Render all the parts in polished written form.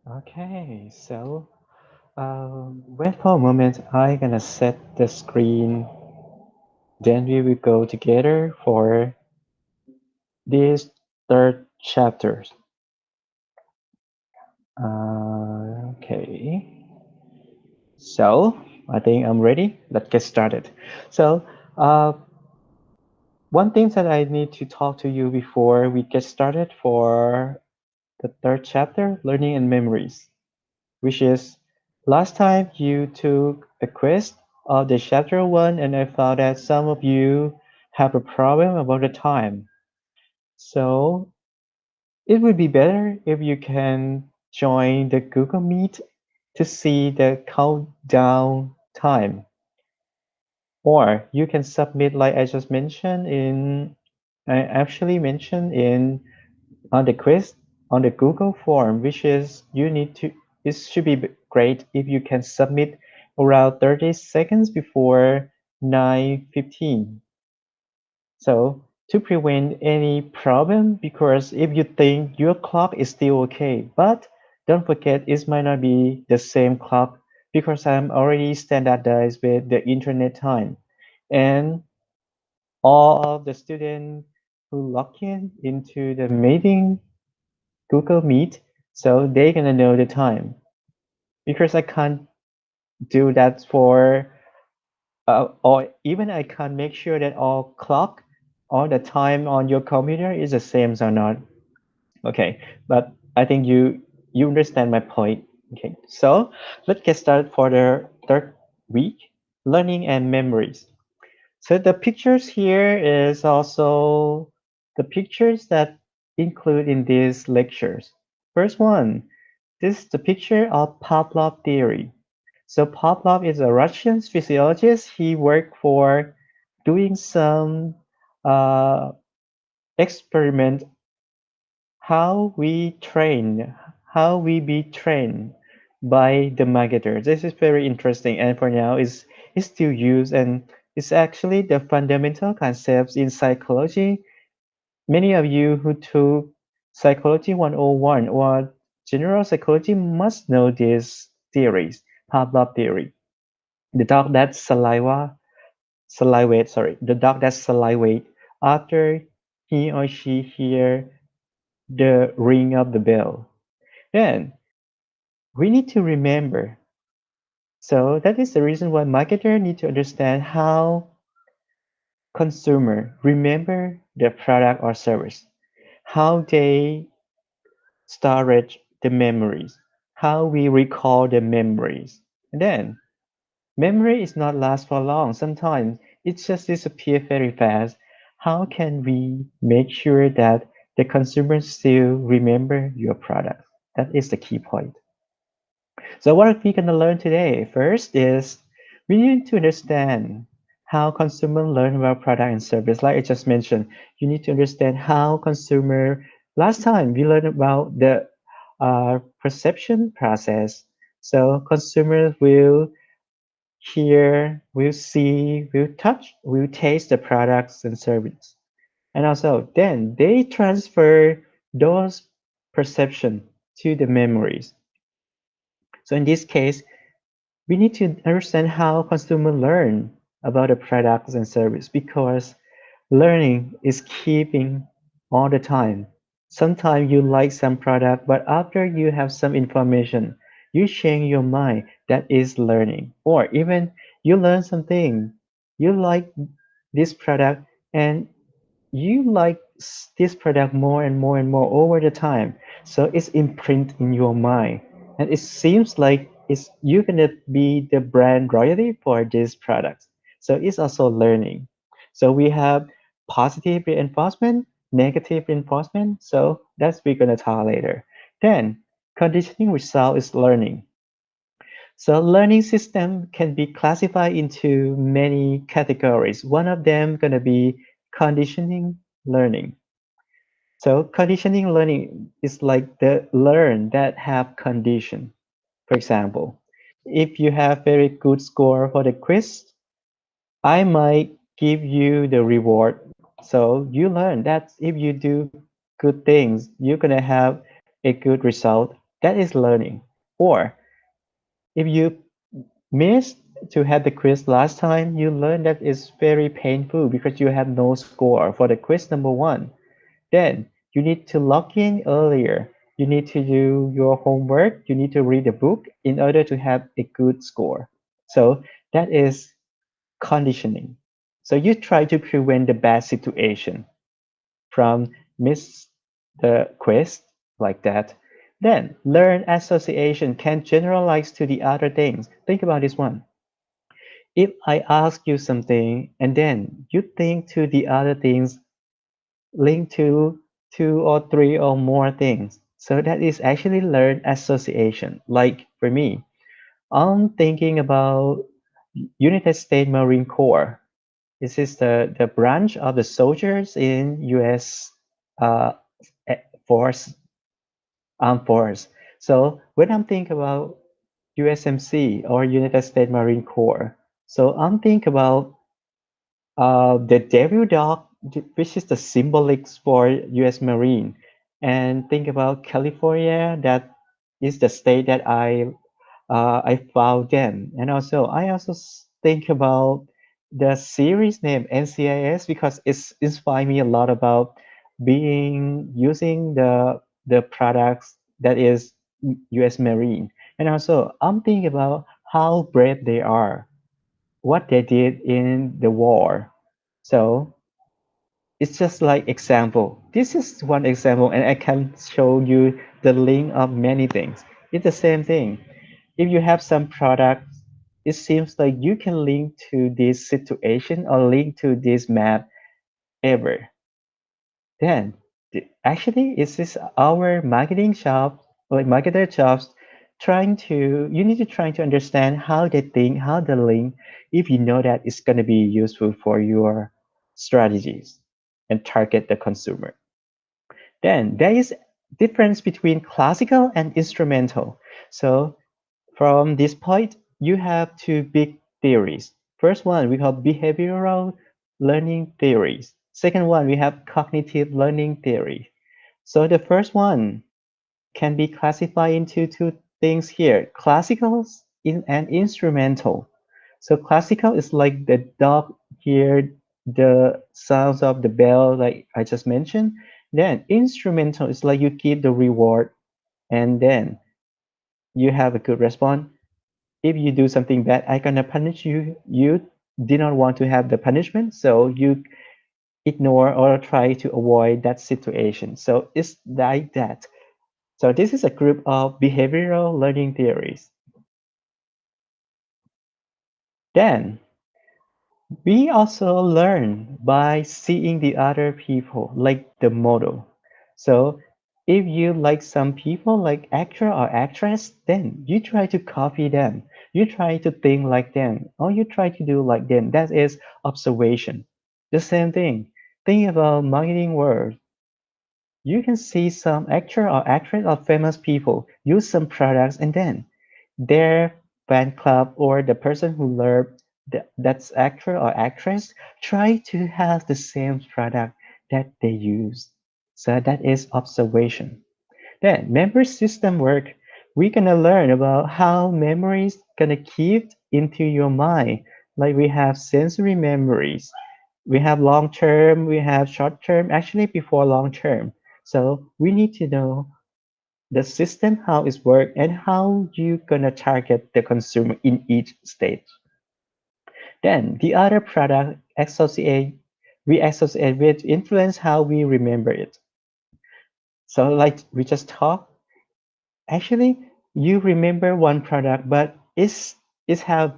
Okay, so wait for a moment. I'm gonna set the screen. Then we will go together for this third chapter. Okay, so I think I'm ready. Let's get started. So, uh, one thing that I need to talk to you before we get started for the third chapter, learning and memories, which is last time you took a quiz of the chapter one, and I found that some of you have a problem about the time. So it would be better if you can join the Google Meet to see the countdown time. Or you can submit like I just mentioned in I actually mentioned in on the quiz on the Google form, which is you need to it should be great if you can submit around 30 seconds before 9:15. So to prevent any problem, because if you think your clock is still okay, but don't forget it might not be the same clock because I'm already standardized with the internet time. And all of the students who log in into the meeting Google Meet, so they're gonna know the time. Because I can't do that for, or even I can't make sure that all the time on your computer is the same or not. Okay, but I think you understand my point. Okay, so let's get started for the third week, learning and memories. So the pictures here is also the pictures that include in these lectures. First one, this is the picture of Pavlov theory. So Pavlov is a Russian physiologist. He worked for doing some uh, experiment how we train, how we be trained by the marketer. This is very interesting, and for now is still used, and it's actually the fundamental concepts in psychology. Many of you who took Psychology 101 or General Psychology must know these theories, Pavlov theory. The dog that the dog that salivate after he or she hear the ring of the bell. Then we need to remember. So that is the reason why marketer need to understand how consumer remember their product or service, how they storage the memories, how we recall the memories. And then memory is not last for long. Sometimes it just disappears very fast. How can we make sure that the consumer still remember your product? That is the key point. So what are we going to learn today? First is we need to understand how consumer learn about product and service. Like I just mentioned, you need to understand how consumer. Last time we learned about the perception process. So consumers will hear, will see, will touch, will taste the products and service, and also then they transfer those perception to the memories. So in this case, we need to understand how consumers learn about the products and service because learning is keeping all the time. Sometimes you like some product, but after you have some information, you change your mind. That is learning. Or even you learn something, you like this product, and you like this product more and more and more over the time, so it's imprint in your mind, and it seems like it's you're gonna be the brand royalty for this product. So it's also learning. So we have positive reinforcement, negative reinforcement, so that's we're gonna talk later. Then conditioning result is learning. So learning system can be classified into many categories. One of them gonna be conditioning learning. So conditioning learning is like the learn that have condition. For example, if you have very good score for the quiz, I might give you the reward. So you learn that if you do good things, you're gonna have a good result. That is learning. Or if you missed to have the quiz last time, you learn that it's very painful because you have no score for the quiz number one. Then you need to log in earlier. You need to do your homework. You need to read the book in order to have a good score. So that is conditioning. So you try to prevent the bad situation from miss the quiz like that. Then learn association can generalize to the other things. Think about this one. If I ask you something and then you think to the other things linked to two or three or more things. So that is actually learned association. Like for me, I'm thinking about United States Marine Corps. This is the branch of the soldiers in U.S. Uh, force armed force. So when I'm thinking about USMC or United States Marine Corps, so I'm thinking about the devil dog, which is the symbolic for U.S. Marine, and think about California. That is the state that I found them, and also I also think about the series name NCIS because it's inspired me a lot about being using the products that is U.S. Marine, and also I'm thinking about how brave they are, what they did in the war. So it's just like example. This is one example, and I can show you the link of many things. It's the same thing. If you have some product, it seems like you can link to this situation or link to this map ever. Then actually it's this our marketing shop or marketer jobs trying to you need to try to understand how they think, how they link if you know that it's gonna be useful for your strategies and target the consumer. Then there is difference between classical and instrumental. So from this point, you have two big theories. First one we call behavioral learning theories. Second one we have cognitive learning theory. So the first one can be classified into two things here: classical and instrumental. So classical is like the dog hear the sounds of the bell, like I just mentioned. Then instrumental is like you give the reward and then you have a good response. If you do something bad, I gonna punish you. You did not want to have the punishment, so you ignore or try to avoid that situation. So it's like that. So this is a group of behavioral learning theories. Then we also learn by seeing the other people like the model. So if you like some people like actor or actress, then you try to copy them. You try to think like them, or you try to do like them. That is observation. The same thing. Think about marketing world. You can see some actor or actress or famous people use some products and then their fan club or the person who learned that's actor or actress try to have the same product that they use. So that is observation. Then memory system work. We're gonna learn about how memories gonna keep into your mind. Like we have sensory memories, we have long term, we have short term, actually before long term. So we need to know the system, how it's work, and how you gonna target the consumer in each stage. Then the other product we associate with influence how we remember it. So like we just talked, actually you remember one product, but it's have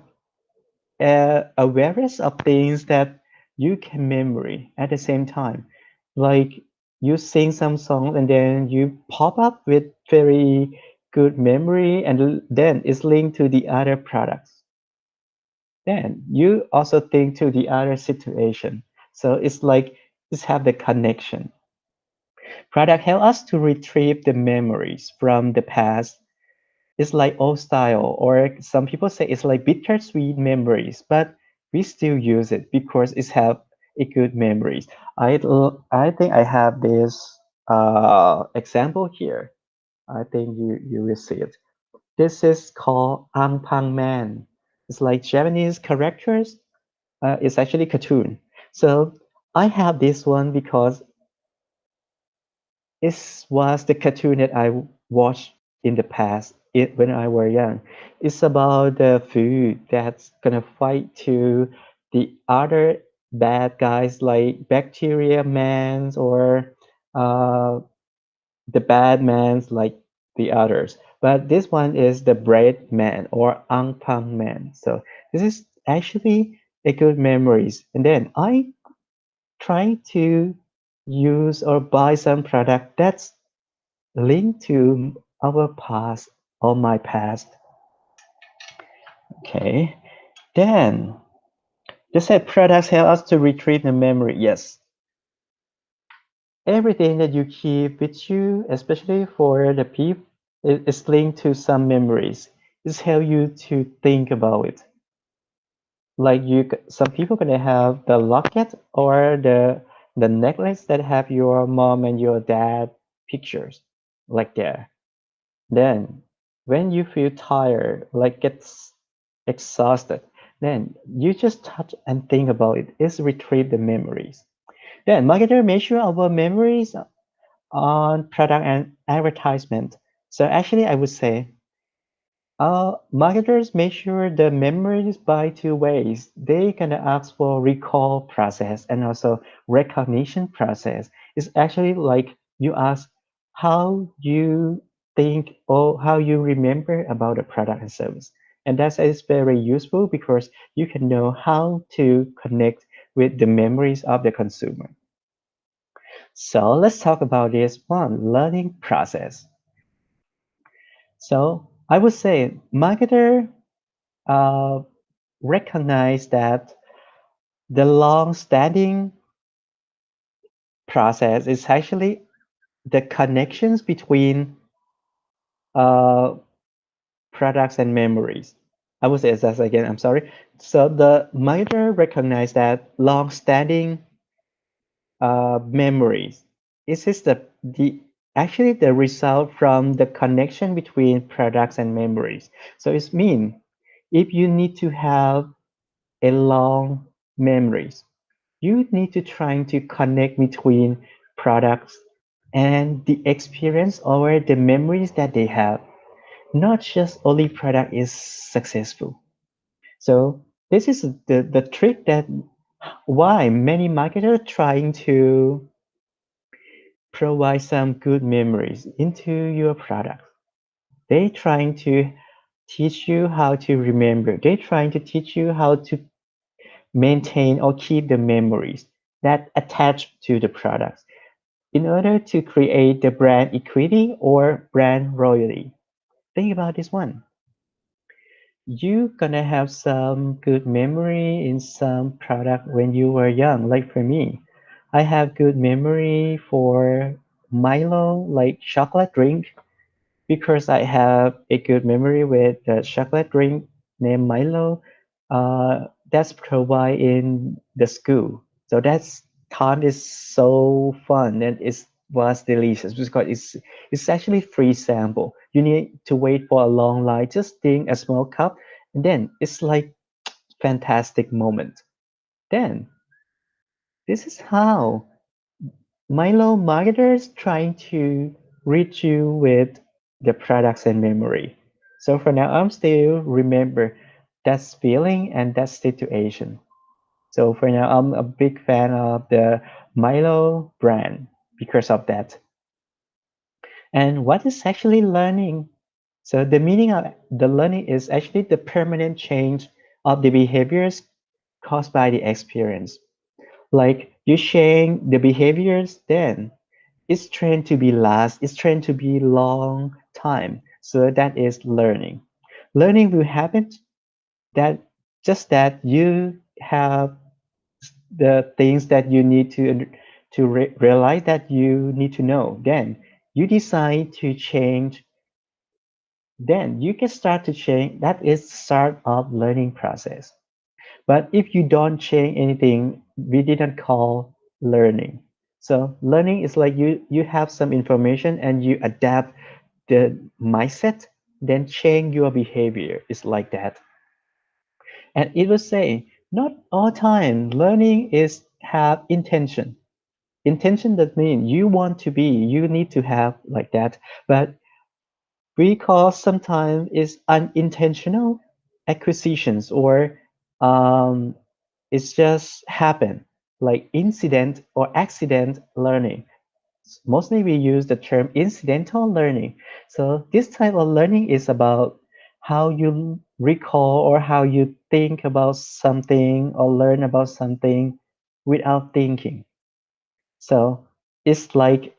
a various of things that you can memory at the same time. Like you sing some song and then you pop up with very good memory and then it's linked to the other products. Then you also think to the other situation. So it's like just have the connection. Product help us to retrieve the memories from the past. It's like old style, or some people say it's like bittersweet memories, but we still use it because it's have a good memories. I think I have this example here. I think you will see it. This is called Pang Man. It's like Japanese characters. It's actually cartoon. So I have this one because it was the cartoon that I watched in the past when I were young. It's about the food that's gonna fight to the other bad guys like Bacteria Mans or uh, the bad mans like the others. But this one is the Bread Man or Angpang Man. So this is actually a good memories. And then I try to use or buy some product that's linked to our past or my past. Okay. Then just said products help us to retrieve the memory. Yes. Everything that you keep with you, especially for the people, is linked to some memories. It's help you to think about it. Like some people gonna have the locket or the necklace that have your mom and your dad pictures, like there. Then, when you feel tired, like gets exhausted, then you just touch and think about it. It's retrieve the memories. Then marketer measure our memories on product and advertisement. So actually, I would say marketers measure the memories by two ways. They can ask for recall process and also recognition process. It's actually like you ask how you think or how you remember about a product and service. And that is very useful because you can know how to connect with the memories of the consumer. So let's talk about this one, learning process. So I would say marketer uh, recognize that the long-standing process is actually the connections between uh, products and memories. I would say that again. I'm sorry. So the marketer recognize that long-standing memories. This is the actually the result from the connection between products and memories. So it's mean if you need to have a long memories, you need to trying to connect between products and the experience or the memories that they have. Not just only product is successful. So this is the trick that why many marketers trying to provide some good memories into your product. They trying to teach you how to remember. They trying to teach you how to maintain or keep the memories that attach to the products in order to create the brand equity or brand royalty. Think about this one. You gonna have some good memory in some product when you were young. Like for me, I have good memory for Milo, like chocolate drink, because I have a good memory with the chocolate drink named Milo. That's provided in the school. So that's time is so fun and it was delicious because it's actually free sample. You need to wait for a long line, just drink a small cup, and then it's like fantastic moment. Then this is how Milo marketers trying to reach you with the products and memory. So for now, I'm still remember that feeling and that situation. So for now, I'm a big fan of the Milo brand because of that. And what is actually learning? So the meaning of the learning is actually the permanent change of the behaviors caused by the experience. Like you change the behaviors, then it's trained to be last, it's trained to be long time. So that is learning. Learning will happen that just that you have the things that you need to realize that you need to know. Then you decide to change. Then you can start to change. That is start of learning process. But if you don't change anything, we didn't call learning. So learning is like you have some information and you adapt the mindset, then change your behavior. It's like that. And it will say, not all time learning is have intention. Intention does mean you want to be, you need to have like that. But because sometimes it's unintentional acquisitions or um, it's just happen like incident or accident learning. Mostly we use the term incidental learning. So this type of learning is about how you recall or how you think about something or learn about something without thinking. So it's like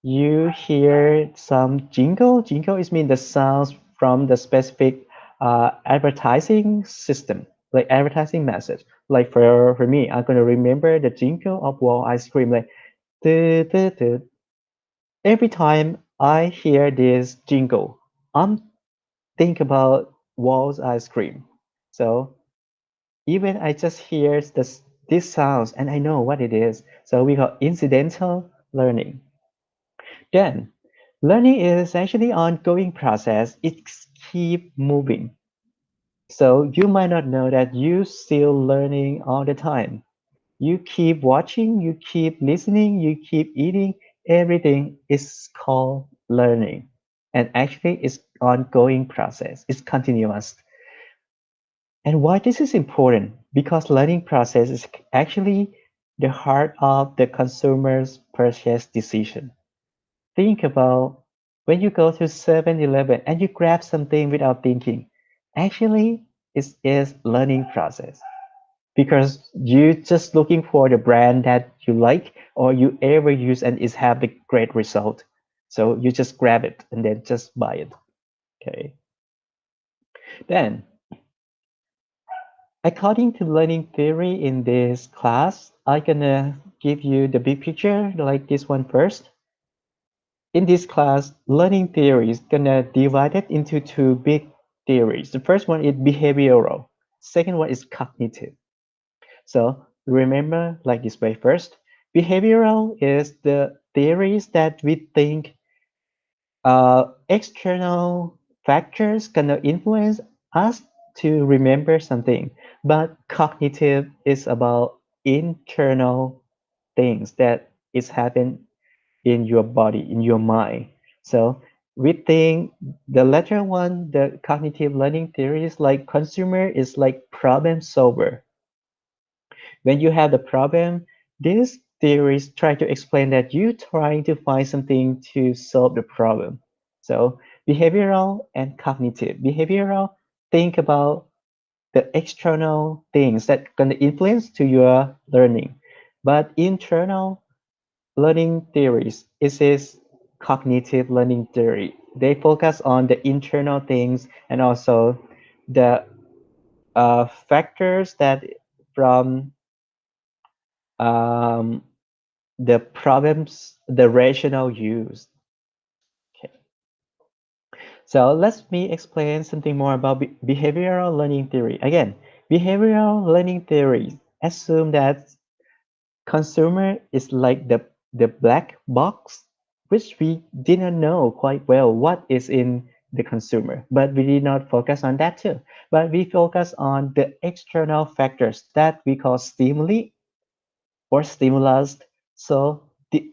you hear some jingle. Jingle is mean the sounds from the specific advertising system, like advertising message. Like for me, I'm gonna remember the jingle of Wall ice cream, like "Du, du, du." Every time I hear this jingle, I'm think about Wall's ice cream. So even I just hear this sounds and I know what it is. So we call incidental learning. Then, learning is actually ongoing process. It keep moving. So you might not know that you still learning all the time. You keep watching, you keep listening, you keep eating. Everything is called learning. And actually it's ongoing process. It's continuous. And why this is important? Because learning process is actually the heart of the consumer's purchase decision. Think about when you go to 7-Eleven and you grab something without thinking. Actually, it is learning process because you just looking for the brand that you like or you ever use and is have the great result. So you just grab it and then just buy it. Okay. Then, according to learning theory in this class, I'm gonna give you the big picture like this one first. In this class, learning theory is gonna divide it into two big theories. The first one is behavioral. Second one is cognitive. So remember like this way first. Behavioral is the theories that we think external factors gonna influence us to remember something. But cognitive is about internal things that is happen in your body, in your mind. So we think the latter one, the cognitive learning theory is like consumer is like problem solver. When you have the problem, these theories try to explain that you trying to find something to solve the problem. So behavioral and cognitive. Behavioral, think about the external things that gonna influence to your learning. But internal learning theories is cognitive learning theory. They focus on the internal things and also the factors that from um, the problems, the rational use. Okay. So let me explain something more about behavioral learning theory. Again, behavioral learning theory assume that consumer is like the black box, which we didn't know quite well what is in the consumer, but we did not focus on that too. But we focus on the external factors that we call stimuli or stimulus. So the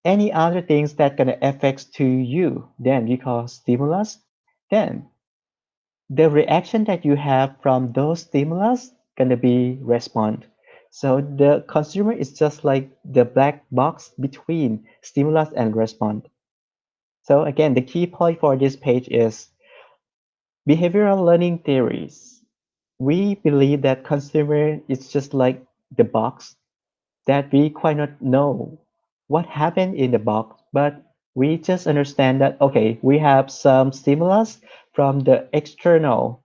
any other things that gonna affect to you, then we call stimulus. Then the reaction that you have from those stimulus gonna be respond. So the consumer is just like the black box between stimulus and response. So again, the key point for this page is behavioral learning theories. We believe that consumer is just like the box that we quite not know what happened in the box, but we just understand that okay, we have some stimulus from the external,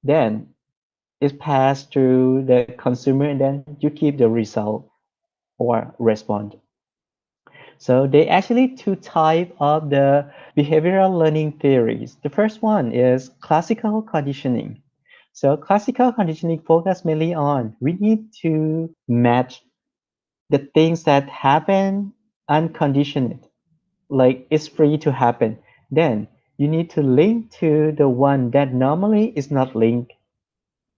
then it passed through the consumer and then you keep the result or respond. So they actually two type of the behavioral learning theories. The first one is classical conditioning. So classical conditioning focus mainly on we need to match the things that happen unconditioned, like it's free to happen. then you need to link to the one that normally is not linked.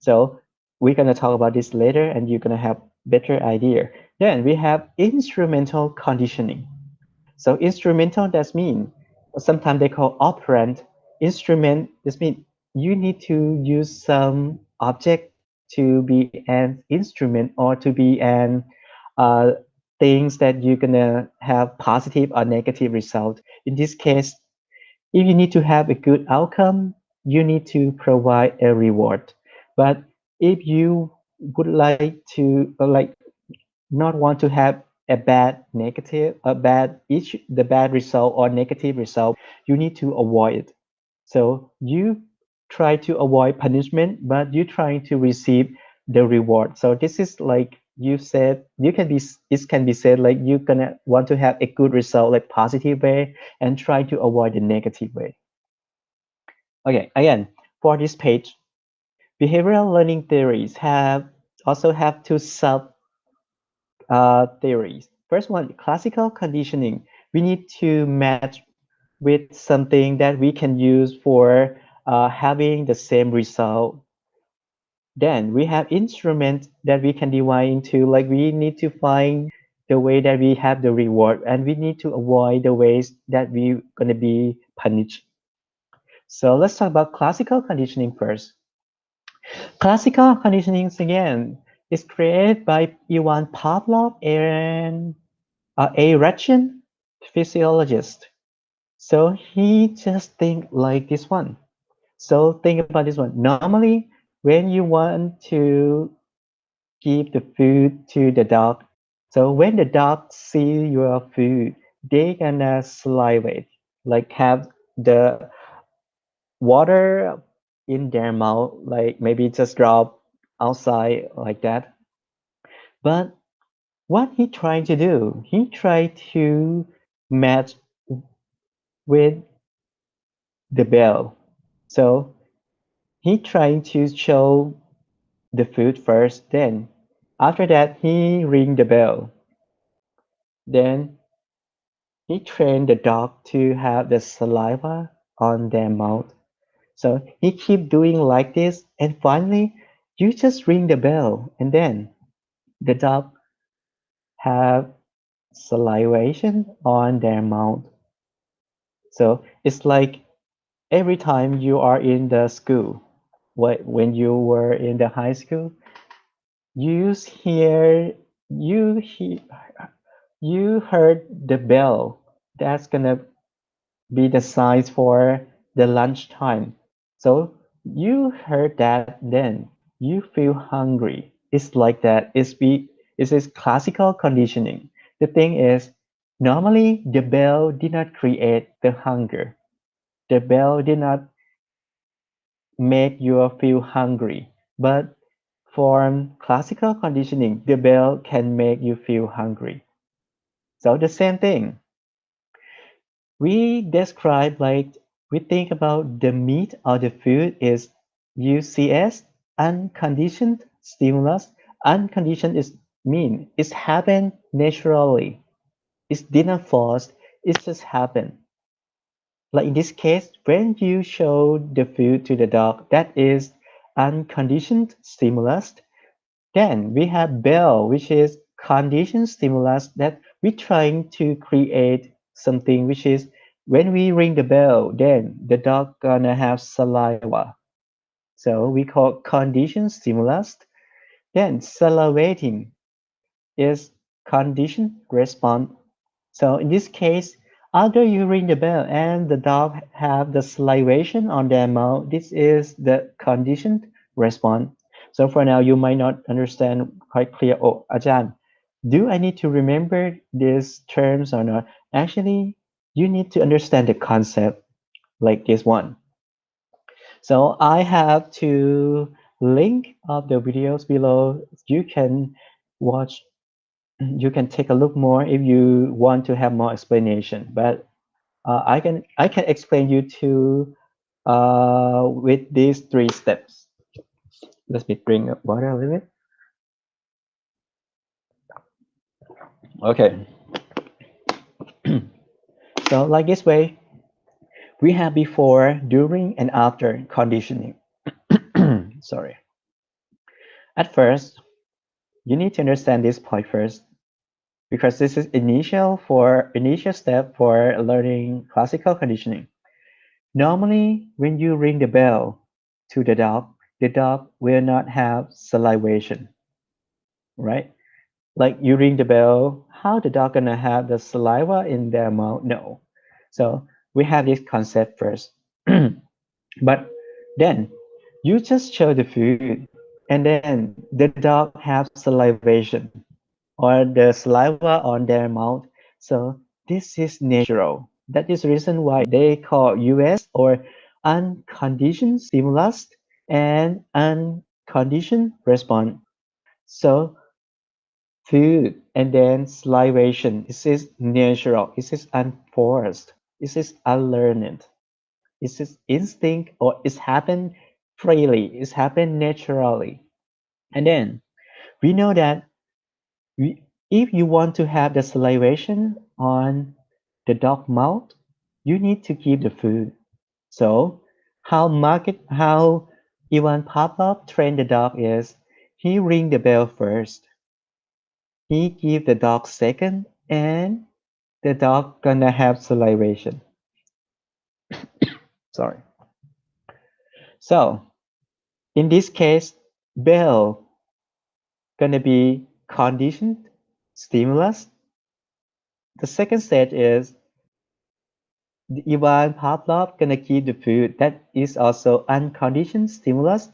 So we're gonna talk about this later, and you're gonna have better idea. Then we have instrumental conditioning. So instrumental, that's mean sometimes they call operant. Instrument, this mean you need to use some object to be an instrument or to be an uh, things that you're gonna have positive or negative result. In this case, if you need to have a good outcome, you need to provide a reward. But if you would like to not want to have a bad issue, the bad result or negative result, you need to avoid it. So you try to avoid punishment, but you're trying to receive the reward. So this is like you said, it can be said like you're gonna want to have a good result, like positive way, and try to avoid the negative way. Okay, again, for this page, behavioral learning theories have two sub theories. First one, classical conditioning. We need to match with something that we can use for having the same result. Then we have instruments that we can divide into, like we need to find the way that we have the reward, and we need to avoid the ways that we're going to be punished. So let's talk about classical conditioning first. Classical conditioning again is created by Ivan Pavlov and a Russian physiologist. So he just think like this one. So think about this one. Normally, when you want to give the food to the dog, so when the dog see your food, they gonna salivate, like have the water in their mouth, like maybe just drop outside like that. But what he trying to do? He tried to match with the bell. So he trying to show the food first, then after that he ring the bell. Then he trained the dog to have the saliva on their mouth. So he keep doing like this, and finally you just ring the bell, and then the dog have salivation on their mouth. So it's like every time you are in the school, when you were in the high school, you hear you hear you heard the bell. That's gonna be the size for the lunchtime. So you heard that, then you feel hungry. It's like that. It is classical conditioning. The thing is, normally the bell did not create the hunger. The bell did not make you feel hungry. But for classical conditioning, the bell can make you feel hungry. So the same thing. We describe like we think about the meat or the food is UCS, unconditioned stimulus. Unconditioned is mean it's happened naturally. It's didn't force. It just happened. Like in this case, when you show the food to the dog, that is unconditioned stimulus. Then we have bell, which is conditioned stimulus that we're trying to create something which is when we ring the bell, then the dog gonna have saliva. So we call conditioned stimulus. Then salivating is conditioned response. So in this case, after you ring the bell and the dog have the salivation on their mouth, this is the conditioned response. So for now, you might not understand quite clear. Oh, Ajahn, do I need to remember these terms or not? Actually, you need to understand the concept like this one. So I have to link of the videos below. You can watch, you can take a look more if you want to have more explanation. But I can explain you to with these three steps. Let me drink water a little bit. Okay. So like this way, We have before, during, and after conditioning. Sorry. At first, you need to understand this point first because this is initial step for learning classical conditioning. Normally, when you ring the bell to the dog will not have salivation, right? Like you ring the bell, how the dog gonna have the saliva in their mouth? No. So we have this concept first. But then you just show the food and then the dog have salivation or the saliva on their mouth. So this is natural. That is the reason why they call US or unconditioned stimulus and unconditioned response. So food and then salivation. This is natural. This is unforced. This is unlearned. This is instinct or it's happened freely. It's happened naturally. And then we know that if you want to have the salivation on the dog mouth, you need to give the food. So how Ivan Pavlov trained the dog is he ring the bell first. He give the dog second and the dog gonna have salivation. Sorry. So in this case, bell gonna be conditioned stimulus. The second stage is the Ivan Pavlov gonna give the food that is also unconditioned stimulus.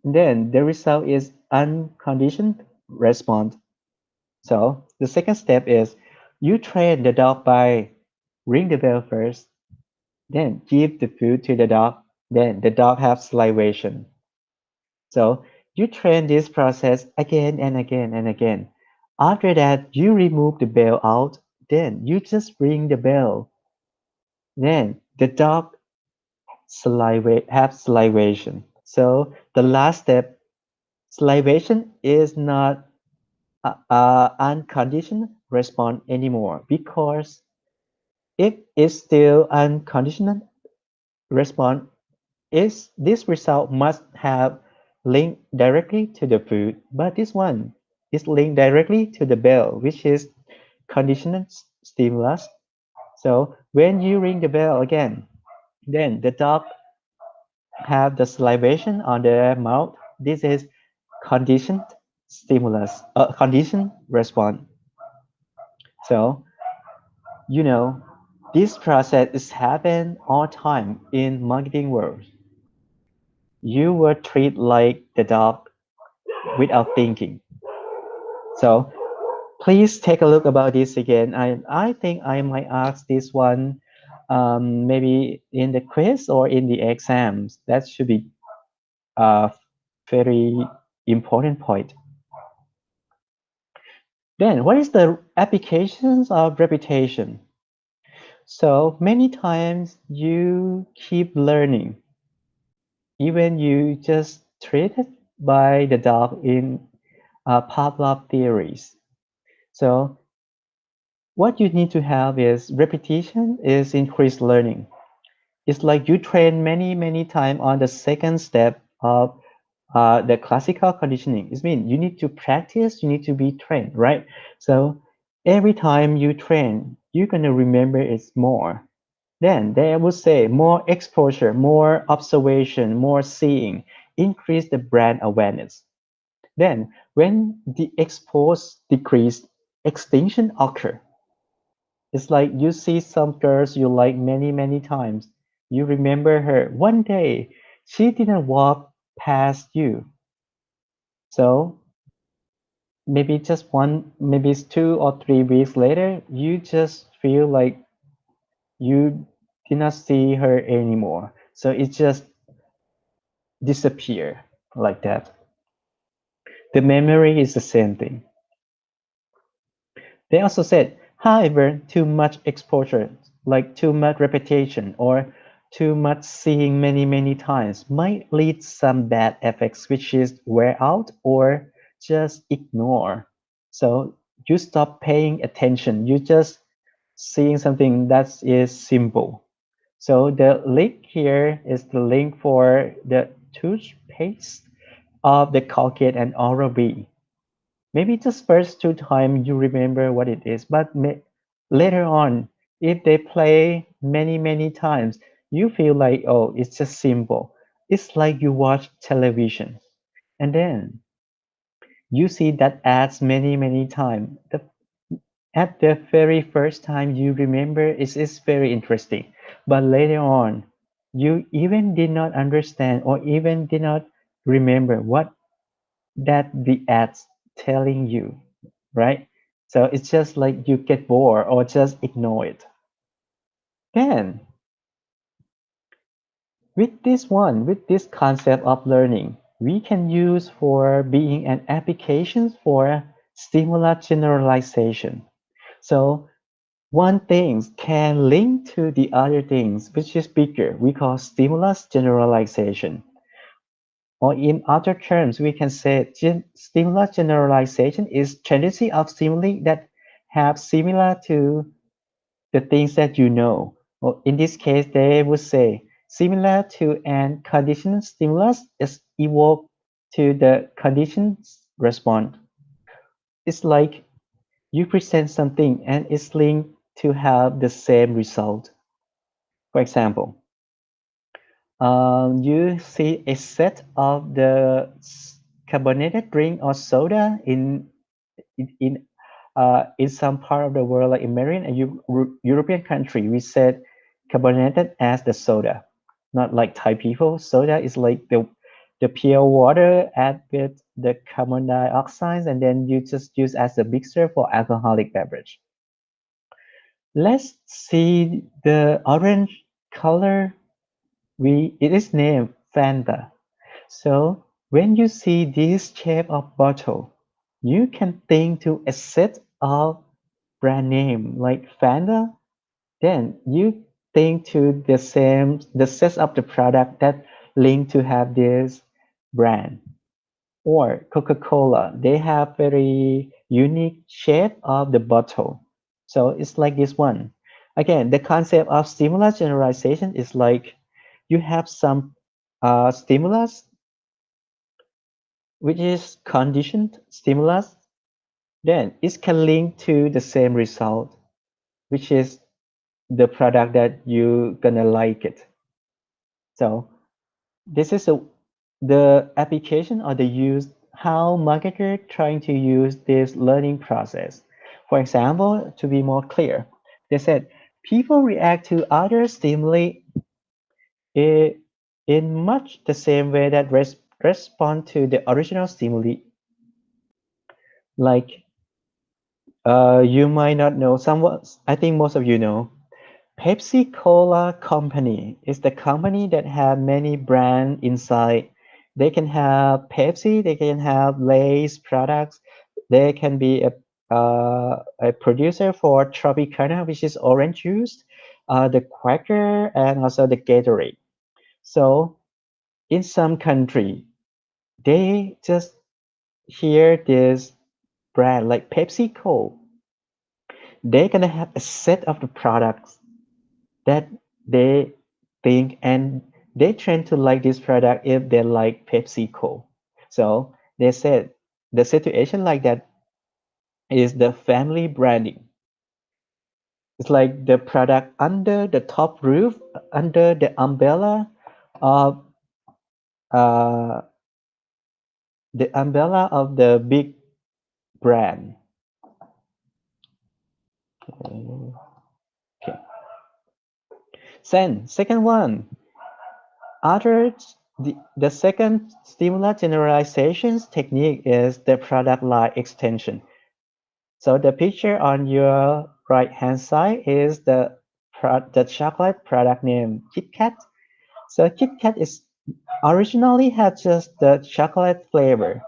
Then the result is unconditioned response. So the second step is you train the dog by ring the bell first, then give the food to the dog, then the dog have salivation. So you train this process again and again and again. After that, you remove the bell out, then you just ring the bell. Then the dog have salivation. So the last step, salivation is not unconditioned response anymore because if it's still unconditional response, is this result must have linked directly to the food, but this one is linked directly to the bell, which is conditional stimulus. So when you ring the bell again, then the dog have the salivation on their mouth. This is conditioned stimulus, conditioned response. So you know this process is happen all time in marketing world. You were treated like the dog without thinking. So please take a look about this again. I think I might ask this one maybe in the quiz or in the exams. That should be a very important point. Then what is the applications of reputation? So many times you keep learning, even you just treated by the dog in Pavlov theories. So what you need to have is repetition is increased learning. It's like you train many times on the second step of the classical conditioning. It means you need to practice, you need to be trained, right? So every time you train, you're gonna remember it more. Then they would say more exposure, more observation, more seeing, increase the brand awareness. Then when the expose decrease, extinction occur. It's like you see some girls you like many times. You remember her. One day, she didn't walk past you. So maybe it's 2 or 3 weeks later, you just feel like you did not see her anymore. So it just disappear like that. The memory is the same thing. They also said, however, too much exposure, like too much repetition or too much seeing many times might lead some bad effects, which is wear out or just ignore. So you stop paying attention. You just seeing something that is simple. So the link here is the link for the toothpaste of the Colgate and Oral-B. Maybe just first two time you remember what it is, but later on, if they play many times, you feel like, oh, it's just simple. It's like you watch television and then you see that ads many times. At the very first time you remember it's very interesting, but later on, you even did not understand or even did not remember what that the ads telling you, right? So it's just like you get bored or just ignore it. Then with this concept of learning, we can use for being an application for stimulus generalization. So one thing can link to the other things, which is bigger. We call stimulus generalization. Or in other terms, we can say stimulus generalization is tendency of stimuli that have similar to the things that you know. Or in this case, they would say similar to an conditioned stimulus is evoked to the conditioned response. It's like you present something and it's linked to have the same result. For example, you see a set of the carbonated drink or soda in some part of the world, like in American and European country. We said carbonated as the soda, not like Thai people. Soda is like the pure water add with the carbon dioxide, and then you just use as a mixer for alcoholic beverage. Let's see the orange color. It is named Fanta. So when you see this shape of bottle, you can think to a set of brand name like Fanta. Then you think to the set of the product that link to have this brand. Or Coca-Cola, they have very unique shape of the bottle. So it's like this one. Again, the concept of stimulus generalization is like you have some stimulus, which is conditioned stimulus, then it can link to the same result, which is the product that you gonna like it. So this is the application or the use how marketer trying to use this learning process. For example, to be more clear, they said people react to other stimuli i- in much the same way that respond to the original stimuli. Like you might not know, somewhat, I think most of you know, Pepsi Cola company is the company that have many brand inside. They can have Pepsi, they can have Lay's products, they can be a producer for Tropicana, which is orange juice, the Quaker, and also the Gatorade. So in some country, they just hear this brand like PepsiCo. They're gonna have a set of the products that they think and they tend to like this product if they like PepsiCo. So they said the situation like that is the family branding. It's like the product under the top roof, under the umbrella of uh, the big brand. Okay. Then second one, other the second stimulus generalizations technique is the product line extension. So the picture on your right hand side is the chocolate product name Kit Kat. So Kit Kat is originally had just the chocolate flavor,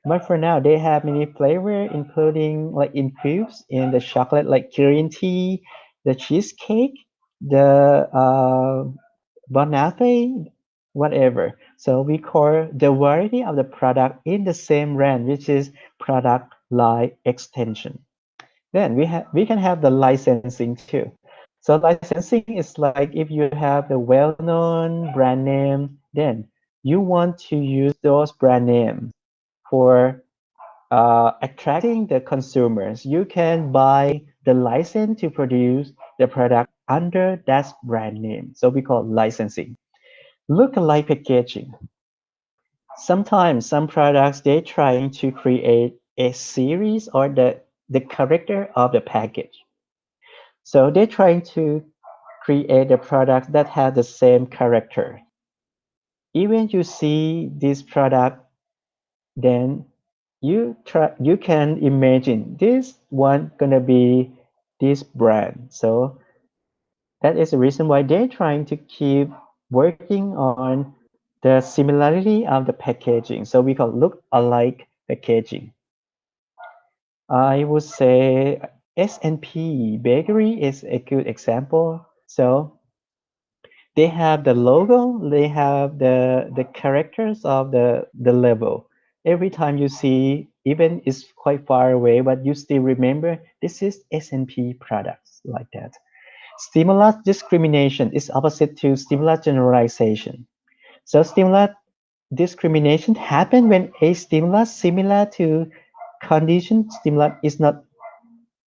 but for now they have many flavor, including like in cubes in the chocolate like green tea, the cheesecake, the banafe, whatever. So we call the variety of the product in the same range, which is product line extension. Then we can have the licensing too. So licensing is like if you have the well-known brand name, then you want to use those brand names for attracting the consumers. You can buy the license to produce the product under that brand name. So we call licensing. Look-alike packaging. Sometimes some products they're trying to create a series or the character of the package. So they're trying to create a product that have the same character. Even you see this product, then you can imagine this one gonna be this brand. So that is the reason why they're trying to keep working on the similarity of the packaging. So we call look alike packaging. I would say S&P Bakery is a good example. So they have the logo, they have the characters of the level. Every time you see, even it's quite far away, but you still remember this is S&P products like that. Stimulus discrimination is opposite to stimulus generalization. So stimulus discrimination happen when a stimulus similar to conditioned stimulus is not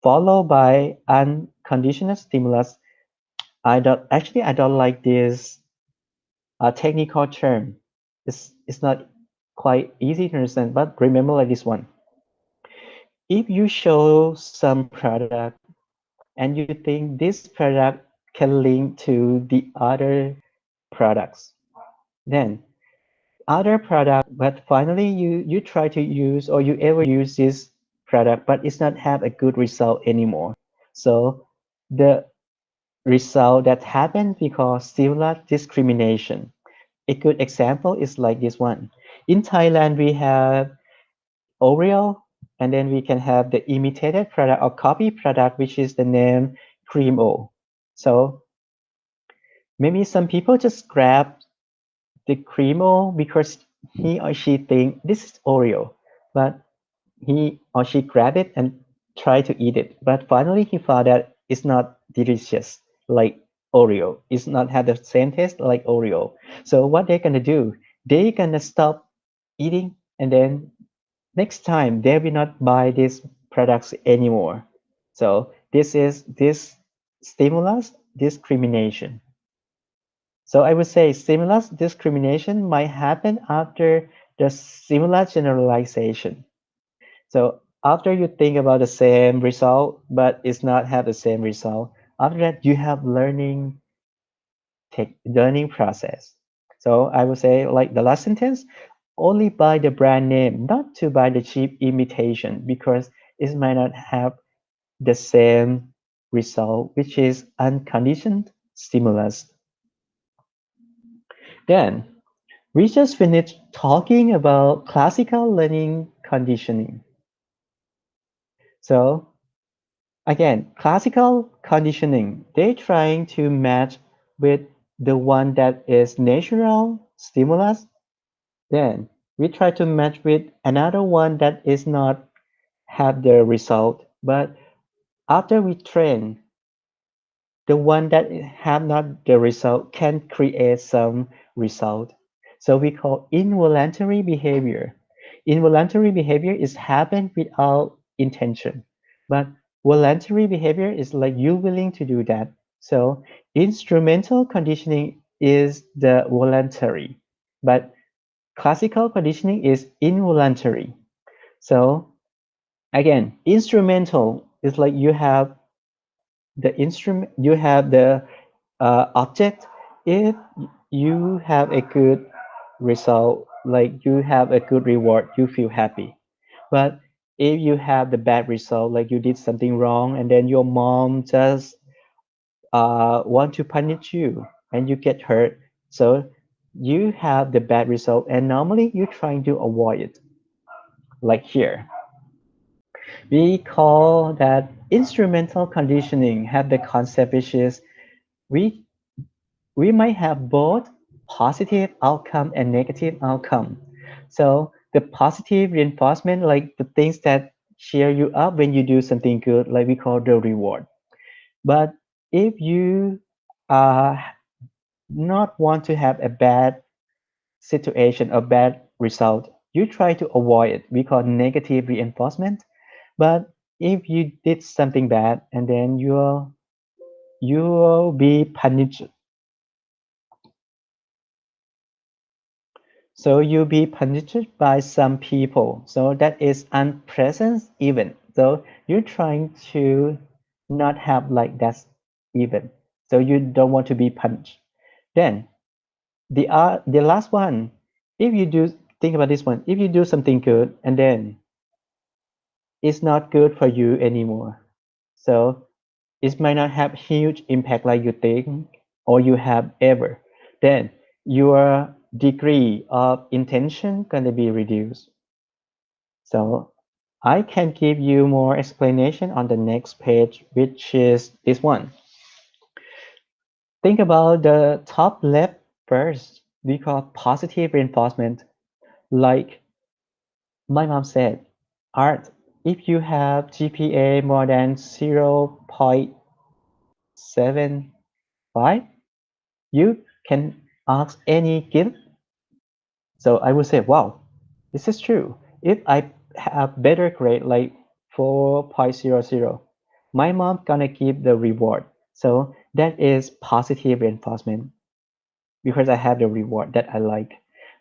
followed by unconditional stimulus. I don't like this technical term. It's not quite easy to understand, but remember like this one. If you show some product and you think this product can link to the other products, then other product, but finally you try to use or you ever use this product, but it's not have a good result anymore. So the result that happened because similar discrimination. A good example is like this one. In Thailand, we have Oreo, and then we can have the imitated product or copy product, which is the name Creamo. So maybe some people just grab the Creamo because he or she think this is Oreo, but he or she grab it and try to eat it. But finally, he found that it's not delicious like Oreo. It's not have the same taste like Oreo. So what they're gonna do? They're gonna stop eating, and then next time they will not buy these products anymore. So this is this stimulus discrimination. So I would say stimulus discrimination might happen after the stimulus generalization. So after you think about the same result, but it's not have the same result, after that you have learning process. So I would say like the last sentence, only buy the brand name, not to buy the cheap imitation because it might not have the same result, which is unconditioned stimulus. Then we just finished talking about classical learning conditioning. So again, classical conditioning, they're trying to match with the one that is natural stimulus. Then we try to match with another one that is not have the result. But after we train, the one that have not the result can create some result. So we call involuntary behavior. Involuntary behavior is happen without intention, but voluntary behavior is like you willing to do that. So instrumental conditioning is the voluntary, but classical conditioning is involuntary. So again, instrumental is like you have the object if you have a good result, like you have a good reward, you feel happy. But if you have the bad result, like you did something wrong and then your mom just want to punish you and you get hurt, so you have the bad result and normally you're trying to avoid it. Like here we call that instrumental conditioning have the concept which is we we might have both positive outcome and negative outcome. So the positive reinforcement, like the things that cheer you up when you do something good, like we call the reward. But If you uh, not want to have a bad situation or bad result, you try to avoid it. We call negative reinforcement. But if you did something bad and then you'll be punished. So you'll be punished by some people. So that is unpleasant event. So you're trying to not have like that event. So you don't want to be punished. Then the last one, if you do think about this one, if you do something good and then it's not good for you anymore. So it might not have huge impact like you think or you have ever. Then your degree of intention gonna be reduced. So I can give you more explanation on the next page, which is this one. Think about the top left first. We call positive reinforcement. Like my mom said, Art, if you have GPA more than 0.75, you can ask any gift. So I would say, wow, this is true. If I have better grade like 4.00, my mom gonna give the reward. So that is positive reinforcement because I have the reward that I like.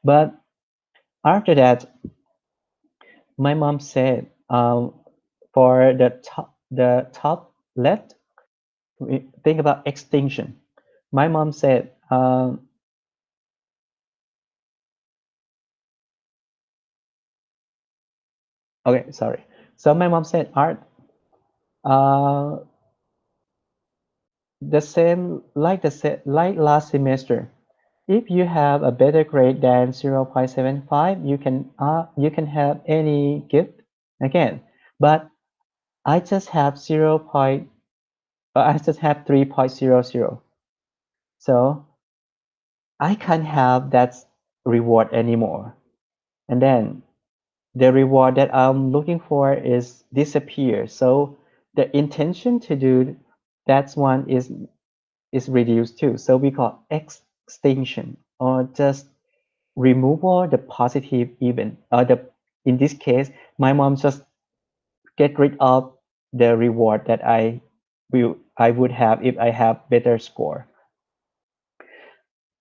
But after that, my mom said, for the top left, think about extinction. My mom said, okay, sorry. So my mom said, Art, uh, like last semester. If you have a better grade than 0.75, you can have any gift again. But I just have 3.00. So I can't have that reward anymore. And then the reward that I'm looking for is disappear. So the intention to do that one is reduced too. So we call extinction or just removal the positive event. In this case, my mom just get rid of the reward that I would have if I have better score.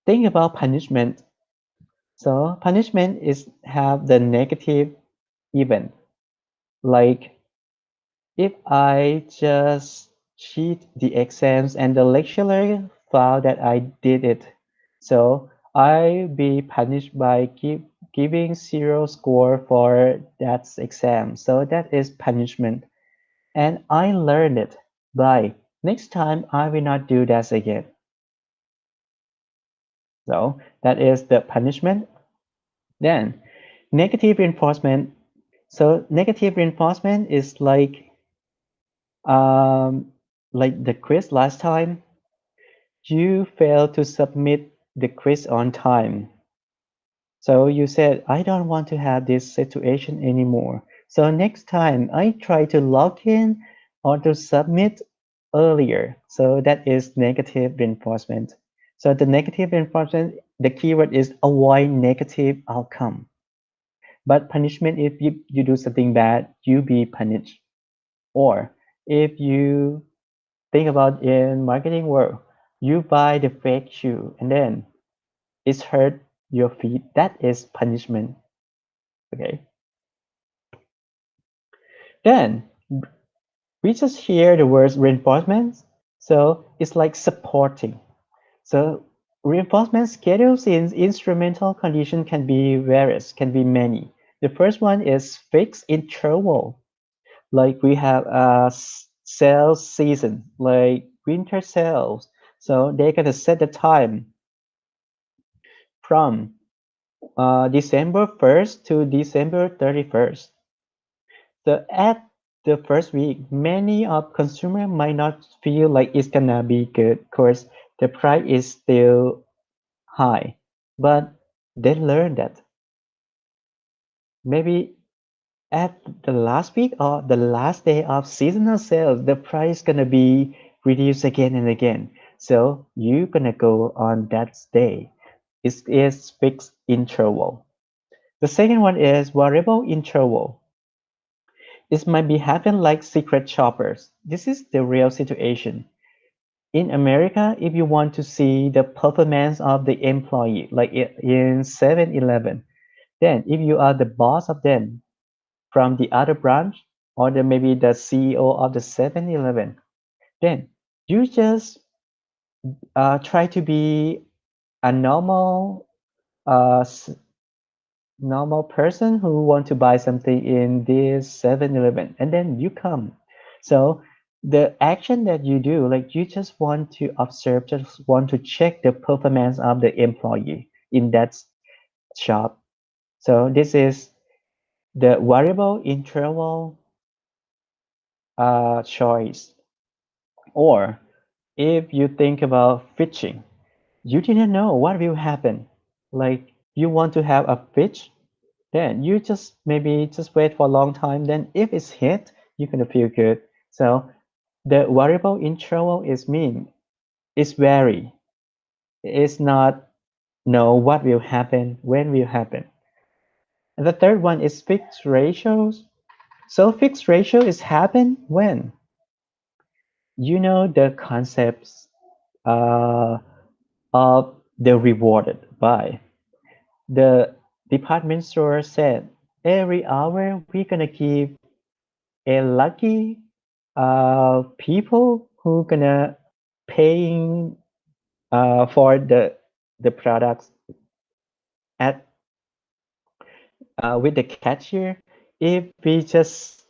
Think about punishment. So punishment is have the negative event. Like if I just cheat the exams and the lecturer found that I did it, so I be punished by giving zero score for that exam. So that is punishment. And I learned it by next time I will not do that again. So that is the punishment. Then negative reinforcement. So negative reinforcement is um, like the quiz last time. You failed to submit the quiz on time. So you said, I don't want to have this situation anymore. So next time I try to log in or to submit earlier. So that is negative reinforcement. So the negative reinforcement, the keyword is avoid negative outcome. But punishment, if you do something bad, you be punished. Or if you think about in marketing world, you buy the fake shoe and then it's hurt your feet. That is punishment. Okay. Then we just hear the words reinforcement. So it's like supporting. So reinforcement schedules in instrumental condition can be various, can be many. The first one is fixed interval. Like we have a sales season, like winter sales. So they're gonna set the time from December 1st to December 31st. So at the first week, many of consumer might not feel like it's gonna be good because the price is still high. But they learn that maybe at the last week or the last day of seasonal sales, the price gonna be reduce again and again. So you're gonna go on that day. It is fixed interval. The second one is variable interval. This might be happen like secret shoppers. This is the real situation. In America, if you want to see the performance of the employee, like in 7-Eleven, then if you are the boss of them from the other branch, or maybe the CEO of the 7-Eleven, then you just try to be a uh, s- normal person who want to buy something in this 7-Eleven, and then you come. So the action that you do, like you just want to observe, just want to check the performance of the employee in that shop. So this is the variable interval choice. Or if you think about fishing, you didn't know what will happen. Like you want to have a fish, then you just maybe just wait for a long time. Then if it's hit, you're gonna feel good. So the variable interval is mean. It's vary. It's not know what will happen, when will happen. And the third one is fixed ratios. So fixed ratio is happen when you know the concepts uh, of the rewarded by. The department store said every hour we're gonna give a lucky people who gonna paying for the products at with the cashier. If we just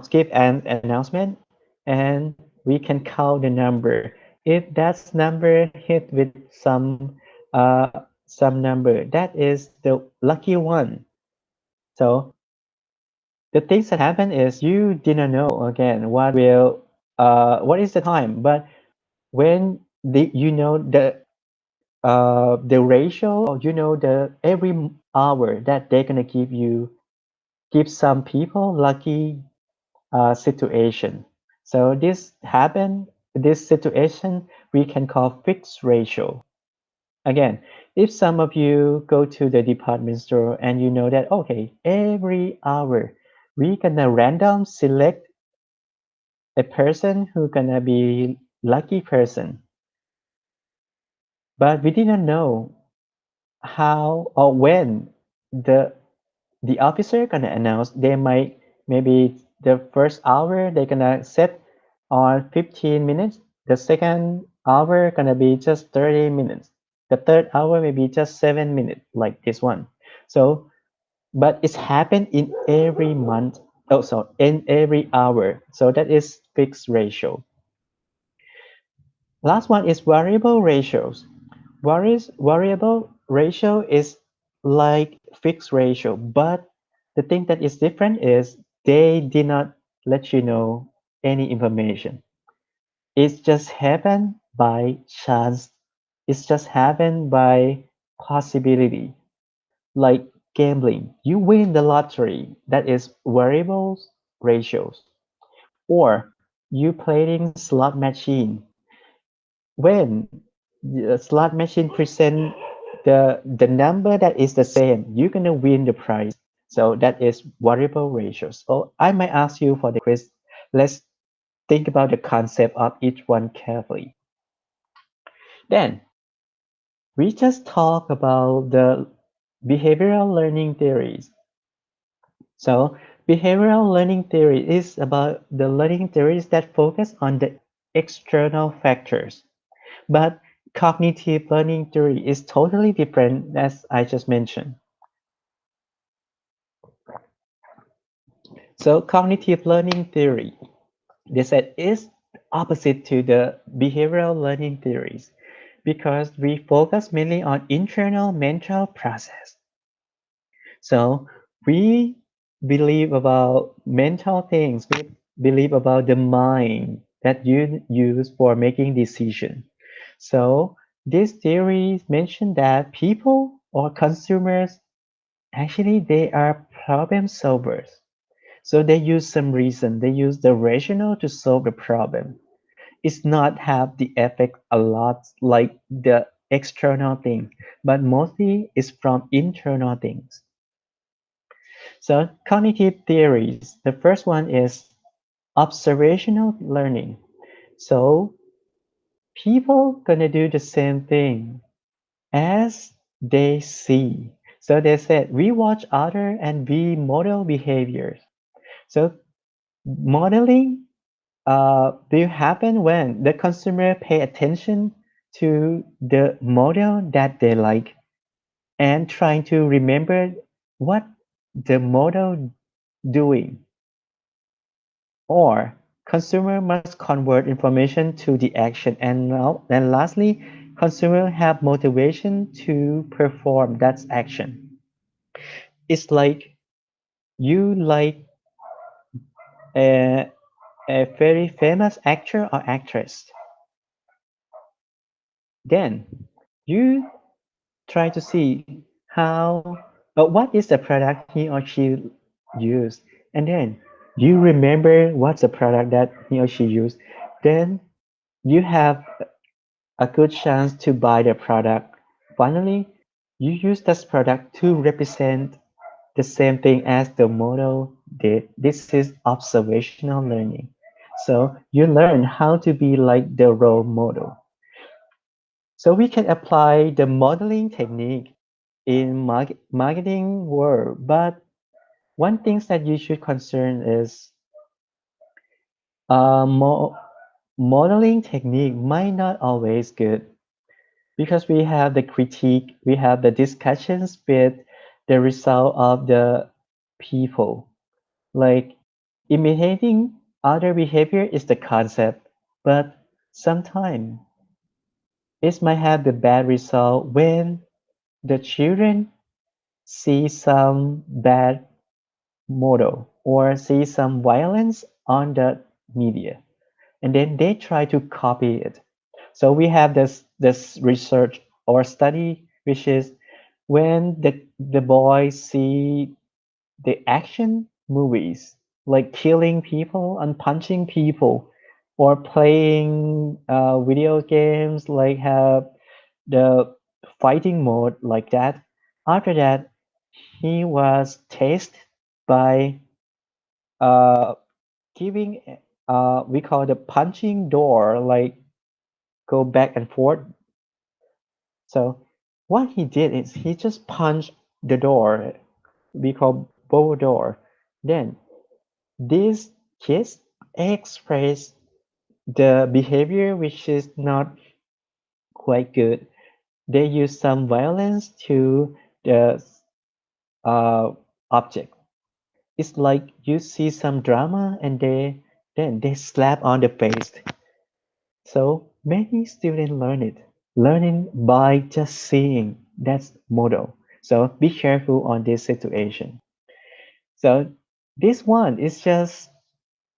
give an announcement and we can count the number, if that number hit with uh, some number, that is the lucky one. So the things that happen is you didn't know again what is the time, but when you know the ratio, or you know the every hour that they're gonna give some people lucky situation. So this situation we can call fixed ratio. Again, if some of you go to the department store and you know that okay, every hour we gonna random select a person who gonna be lucky person, but we didn't know how or when the the officer gonna announce. They might maybe the first hour they gonna set on 15 minutes, the second hour gonna be just 30 minutes, the third hour maybe just 7 minutes, like this one. So but it's happened in every month, also in every hour, so that is fixed ratio. Last one is variable ratios. Variable ratio is like fixed ratio, but the thing that is different is they did not let you know any information. It just happened by chance. It's just happened by possibility. Like gambling, you win the lottery. That is variables ratios. Or you playing slot machine. When the slot machine present the number that is the same, you're gonna win the prize. So that is variable ratios. So I might ask you for the quiz. Let's think about the concept of each one carefully. Then we just talk about the behavioral learning theories. So behavioral learning theory is about the learning theories that focus on the external factors. But cognitive learning theory is totally different, as I just mentioned. So cognitive learning theory, they said, is opposite to the behavioral learning theories because we focus mainly on internal mental process. So we believe about mental things. We believe about the mind that you use for making decision. So this theory mentioned that people or consumers actually they are problem solvers. So they use some reason. They use the rationale to solve the problem. it's not have the effect a lot like the external thing, but mostly it's from internal things. So cognitive theories, the first one is observational learning. So people gonna do the same thing as they see. So they said we watch other and we model behaviors. So modeling will happen when the consumer pay attention to the model that they like and trying to remember what the model doing, or consumer must convert information to the action. And lastly, consumer have motivation to perform that action. It's like you like a, a very famous actor or actress, then you try to see how what is the product he or she used, and then you remember what's the product that he or she used, then you have a good chance to buy the product. Finally, you use this product to represent the same thing as the model did. This is observational learning. So you learn how to be like the role model. So we can apply the modeling technique in marketing world, but one thing that you should concern is uh, mo- modeling technique might not always good because we have the critique, we have the discussions with the result of the people. Like imitating other behavior is the concept, but sometimes it might have the bad result when the children see some bad model or see some violence on the media, and then they try to copy it. So we have this research or study which is when the boys see the action movies like killing people and punching people or playing video games like have the fighting mode like that. After that, he was tasted by uh, giving we call the punching door, like go back and forth. So what he did is he just punched the door, we call bow door. Then these kids express the behavior which is not quite good. They use some violence to the uh, object. It's like you see some drama and they slap on the face. So many students learn it, learning by just seeing that model. So be careful on this situation. So this one is just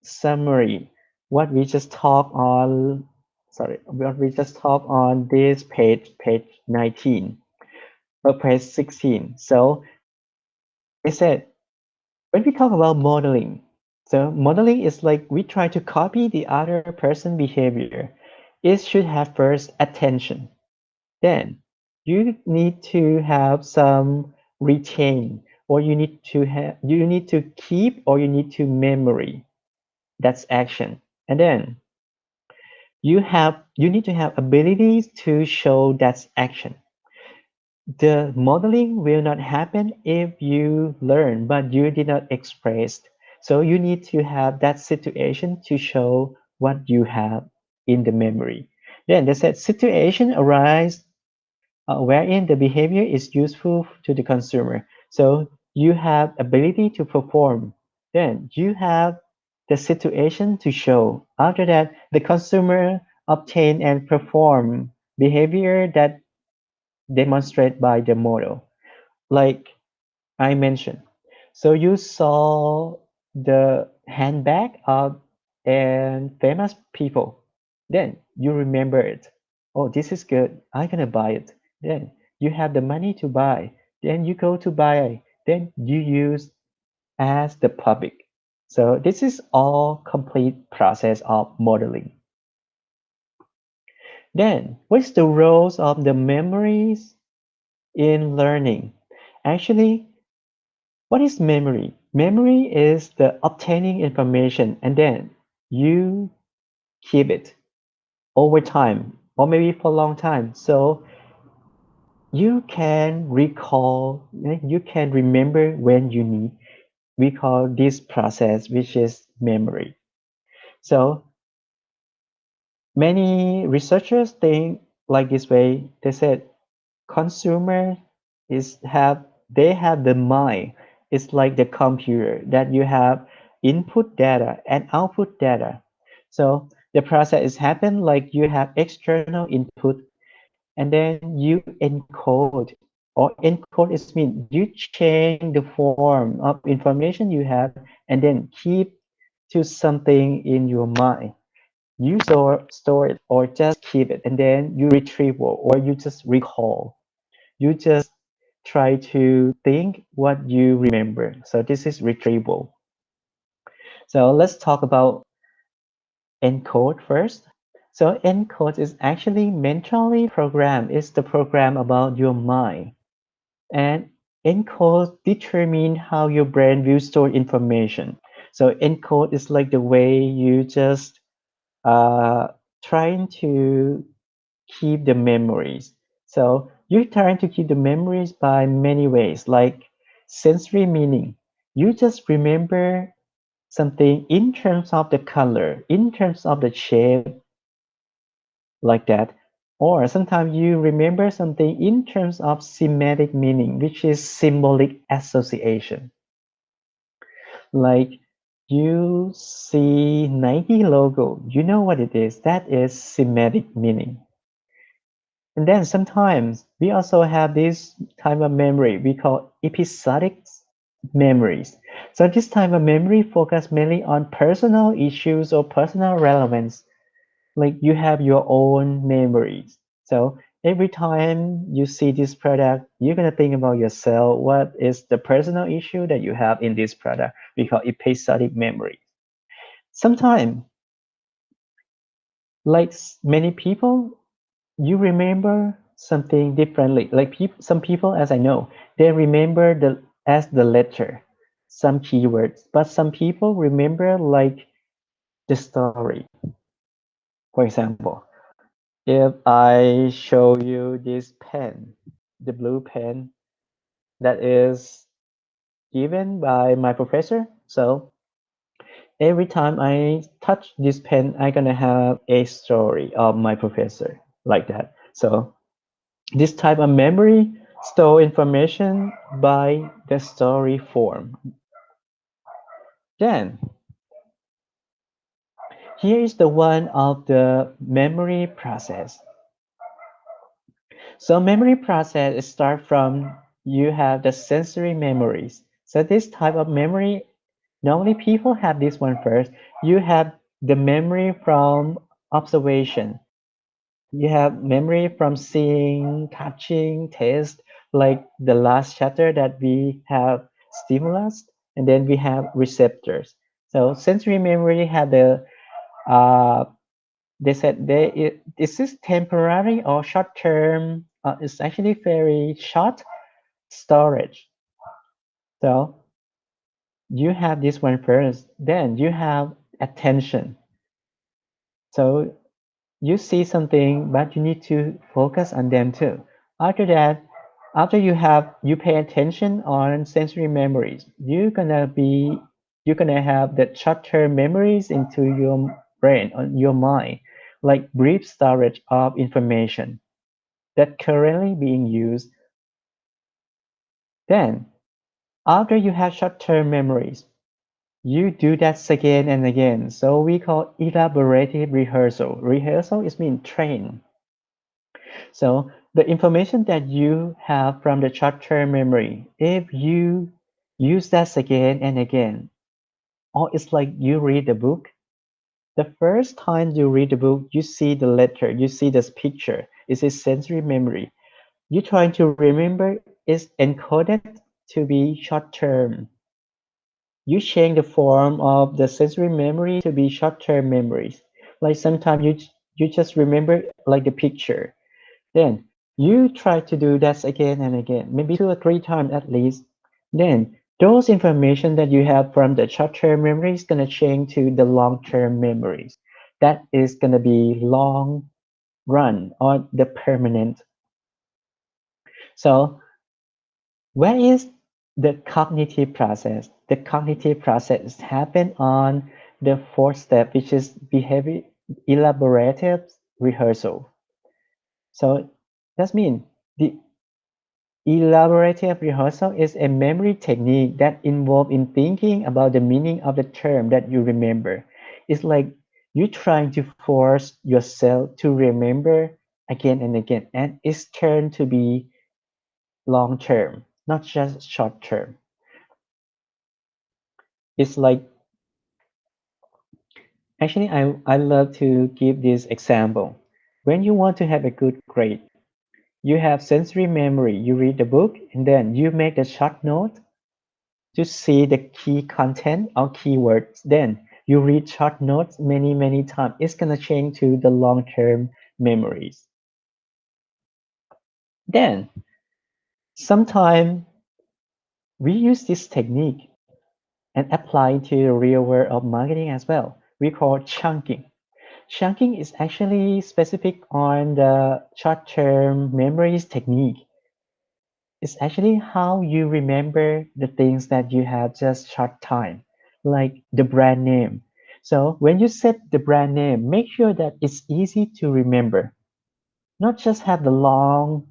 summary. What we just talk on, sorry, what we just talk on this page 19 or page 16. So I said when we talk about modeling, so modeling is like we try to copy the other person behavior. It should have first attention. Then you need to have some retain, or you need to keep, or you need to memory. That's action. And then you need to have abilities to show that's action. The modeling will not happen if you learn but you did not express. So you need to have that situation to show what you have in the memory. Then they said situation arise wherein the behavior is useful to the consumer. So you have ability to perform. Then you have the situation to show. After that, the consumer obtain and perform behavior that demonstrate by the model. Like I mentioned. So you saw the handbag of and famous people. Then you remember it. Oh, this is good. I'm gonna buy it. Then you have the money to buy. Then you go to buy. Then you use as the public. So this is all complete process of modeling. Then, what's the roles of the memories in learning? Actually, what is memory? Memory is the obtaining information and then you keep it over time or maybe for a long time. So you can recall, you can remember when you need. We call this process, which is memory. So many researchers think like this way. They said consumer is have they have the mind. It's like the computer that you have input data and output data. So the process is happen like you have external input and then you encode or encode is mean you change the form of information you have and then keep to something in your mind. You store it or just keep it and then you retrieve or you just recall. You just try to think what you remember. So this is retrieval. So let's talk about encode first. So encode is actually mentally program. It's the program about your mind. And encode determine how your brain will store information. So encode is like the way you just uh, trying to keep the memories. So you're trying to keep the memories by many ways, like sensory meaning. You just remember something in terms of the color, in terms of the shape, like that. Or sometimes you remember something in terms of semantic meaning, which is symbolic association. Like you see Nike logo, you know what it is. That is semantic meaning. And then sometimes we also have this type of memory we call episodic memories. So this type of memory focus mainly on personal issues or personal relevance. Like you have your own memories. So every time you see this product, you're gonna think about yourself. What is the personal issue that you have in this product? We call episodic memory. Sometimes, like many people, you remember something differently. Like some people, as I know, they remember the as the letter, some keywords, but some people remember like the story. For example, if I show you this pen, the blue pen that is given by my professor, so every time I touch this pen, I'm gonna have a story of my professor like that. So this type of memory store information by the story form. Then here is the one of the memory process. So memory process start from you have the sensory memories. So this type of memory, normally people have this one first. You have the memory from observation. You have memory from seeing, touching, taste, like the last chapter that we have stimulus, and then we have receptors. So sensory memory had uh, they said this is temporary or short term. It's actually very short storage. So you have this one first, then you have attention. So you see something, but you need to focus on them too. After that, after you pay attention on sensory memories, you're gonna have the short-term memories into your brain, on your mind, like brief storage of information that currently being used. Then, after you have short-term memories, you do that again and again. So we call elaborative rehearsal. Rehearsal is mean train. So the information that you have from the short-term memory, if you use that again and again, or it's like you read a book, the first time you read the book, you see the letter, you see this picture, it's a sensory memory. You're trying to remember is encoded to be short-term. You change the form of the sensory memory to be short-term memories. Like sometimes You just remember like the picture. Then you try to do that again and again, maybe 2 or 3 times at least. Then those information that you have from the short-term memory is gonna change to the long-term memories. That is gonna be long run or the permanent. So where is the cognitive process? The cognitive process happen on the fourth step, which is behavior elaborative rehearsal. So that means the elaborative rehearsal is a memory technique that involves in thinking about the meaning of the term that you remember. It's like you trying to force yourself to remember again and again, and it's turned to be long term, not just short term. It's like actually I love to give this example. When you want to have a good grade, you have sensory memory. You read the book and then you make a short note to see the key content or keywords. Then you read short notes many, many times. It's gonna change to the long-term memories. Then sometimes we use this technique and apply it to the real world of marketing as well. We call chunking. Chunking is actually specific on the short-term memories technique. It's actually how you remember the things that you have just short time, like the brand name. So when you set the brand name, make sure that it's easy to remember, not just have the long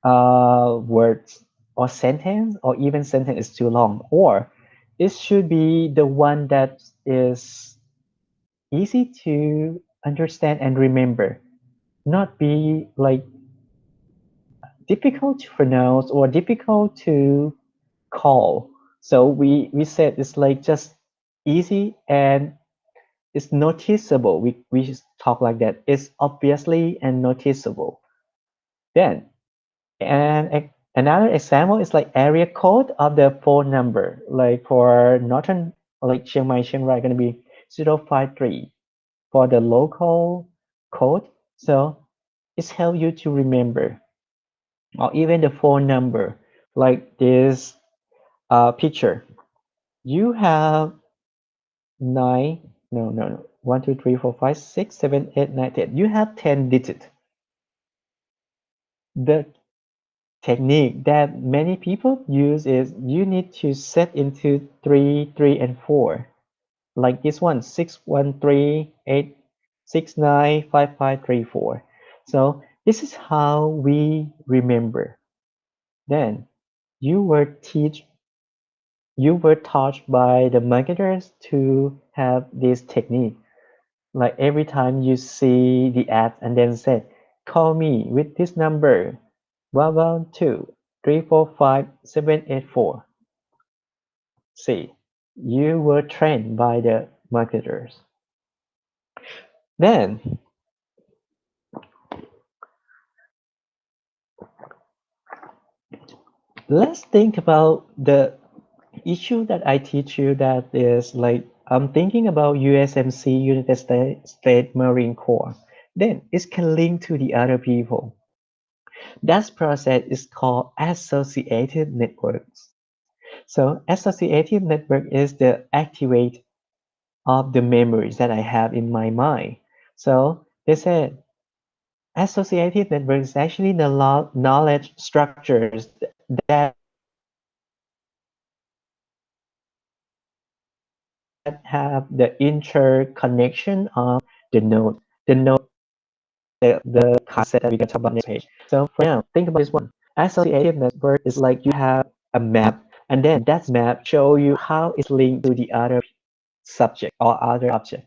words or sentence, or even sentence is too long, or it should be the one that is easy to understand and remember, not be like difficult to pronounce or difficult to call. So we said it's like just easy and it's noticeable. We talk like that. It's obviously and noticeable. Then and another example is like area code of the phone number. Like for northern, like Chiang Mai, Chiang Rai, gonna be 053 for the local code. So it's help you to remember, or even the phone number, like this picture. You have nine, no, 1, 2, 3, 4, 5, 6, 7, 8, 9, 10. You have 10 digits. The technique that many people use is you need to set into 3, 3, and 4. Like this one, 6, 1, 3, 8, 6, 9, 5, 5, 3, 4. So this is how we remember. Then you were teach you were taught by the marketers to have this technique. Like every time you see the ad and then say, call me with this number 1, 1, 2, 3, 4, 5, 7, 8, 4. See, you were trained by the marketers. Then let's think about the issue that I teach you, that is like I'm thinking about USMC, United States Marine Corps. Then it can link to the other people. That process is called associative networks. So associative network is the activate of the memories that I have in my mind. So they said associative network is actually the knowledge structures that have the interconnection of the node. The node, the concept that we can talk about next page. So for now, think about this one. Associative network is like you have a map, and then that map show you how it's linked to the other subject or other object.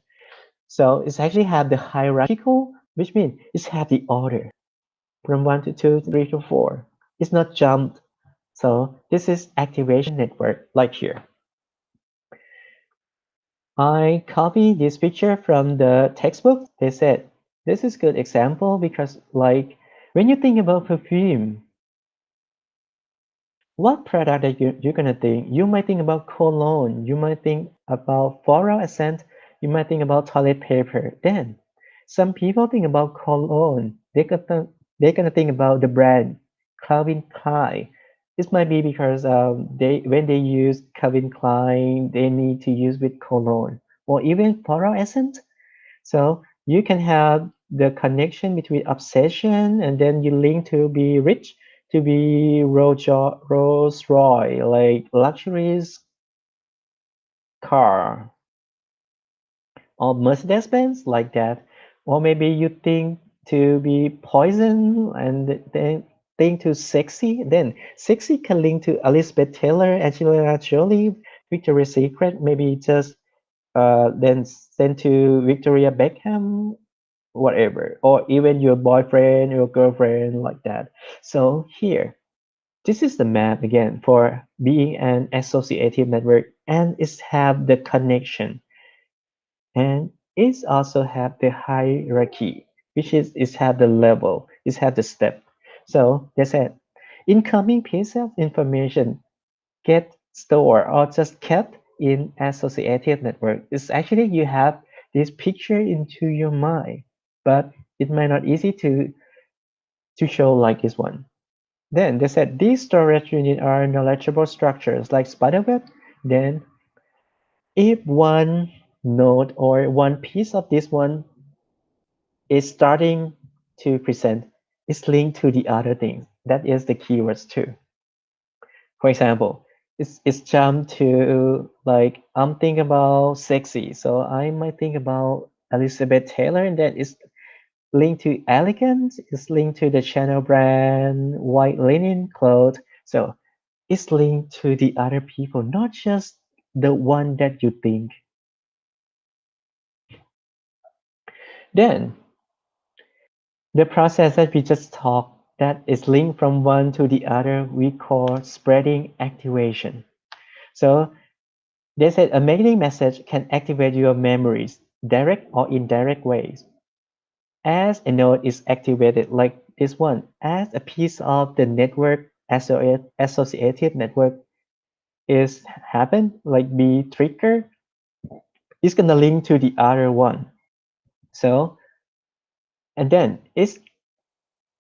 So it's actually have the hierarchical, which means it's have the order from 1 to 2, 3 to 4. It's not jumped. So this is activation network like here. I copied this picture from the textbook. They said this is good example because like when you think about perfume, what product that you're gonna think? You might think about cologne, you might think about floral essence, you might think about toilet paper. Then Some people think about cologne. They're gonna think about the brand Calvin Klein. This might be because they when they use Calvin Klein, they need to use with cologne or even floral essence. So you can have the connection between obsession and then you link to be rich, to be Rolls Royce, like luxuries car or Mercedes Benz like that. Or maybe you think to be poison and then think to sexy. Then sexy can link to Elizabeth Taylor, Angelina Jolie, Victoria's Secret, maybe just then send to Victoria Beckham, whatever, or even your boyfriend, your girlfriend, like that. So here, this is the map again for being an associative network, and it's have the connection, and it's also have the hierarchy, which is have the level, it's have the step. So they said, incoming piece of information get stored or just kept in associative network. It's actually you have this picture into your mind, but it might not easy to show like this one. Then they said these storage units are knowledgeable structures like spiderweb. Then if one node or one piece of this one is starting to present, it's linked to the other things. That is the keywords too. For example, it's jump to like I'm thinking about sexy, so I might think about Elizabeth Taylor, and that is linked to elegance. It's linked to the Chanel brand, white linen clothes. So it's linked to the other people, not just the one that you think. Then the process that we just talked that is linked from one to the other, we call spreading activation. So they said a marketing message can activate your memories direct or indirect ways. As a node is activated like this one, as a piece of the network associative network is happen, like be trigger, it's gonna link to the other one. So and then it's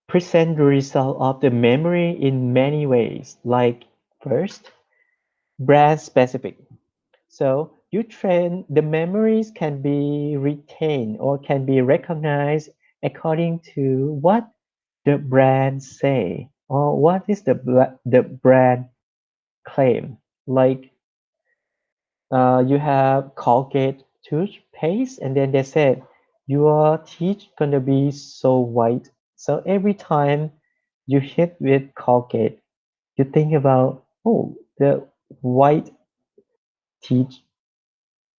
present the result of the memory in many ways. Like first, brand specific. So you train the memories can be retained or can be recognized according to what the brand say or what is the brand claim. Like you have Colgate toothpaste, and then they said your teeth gonna be so white. So every time you hit with Colgate, you think about the white teeth.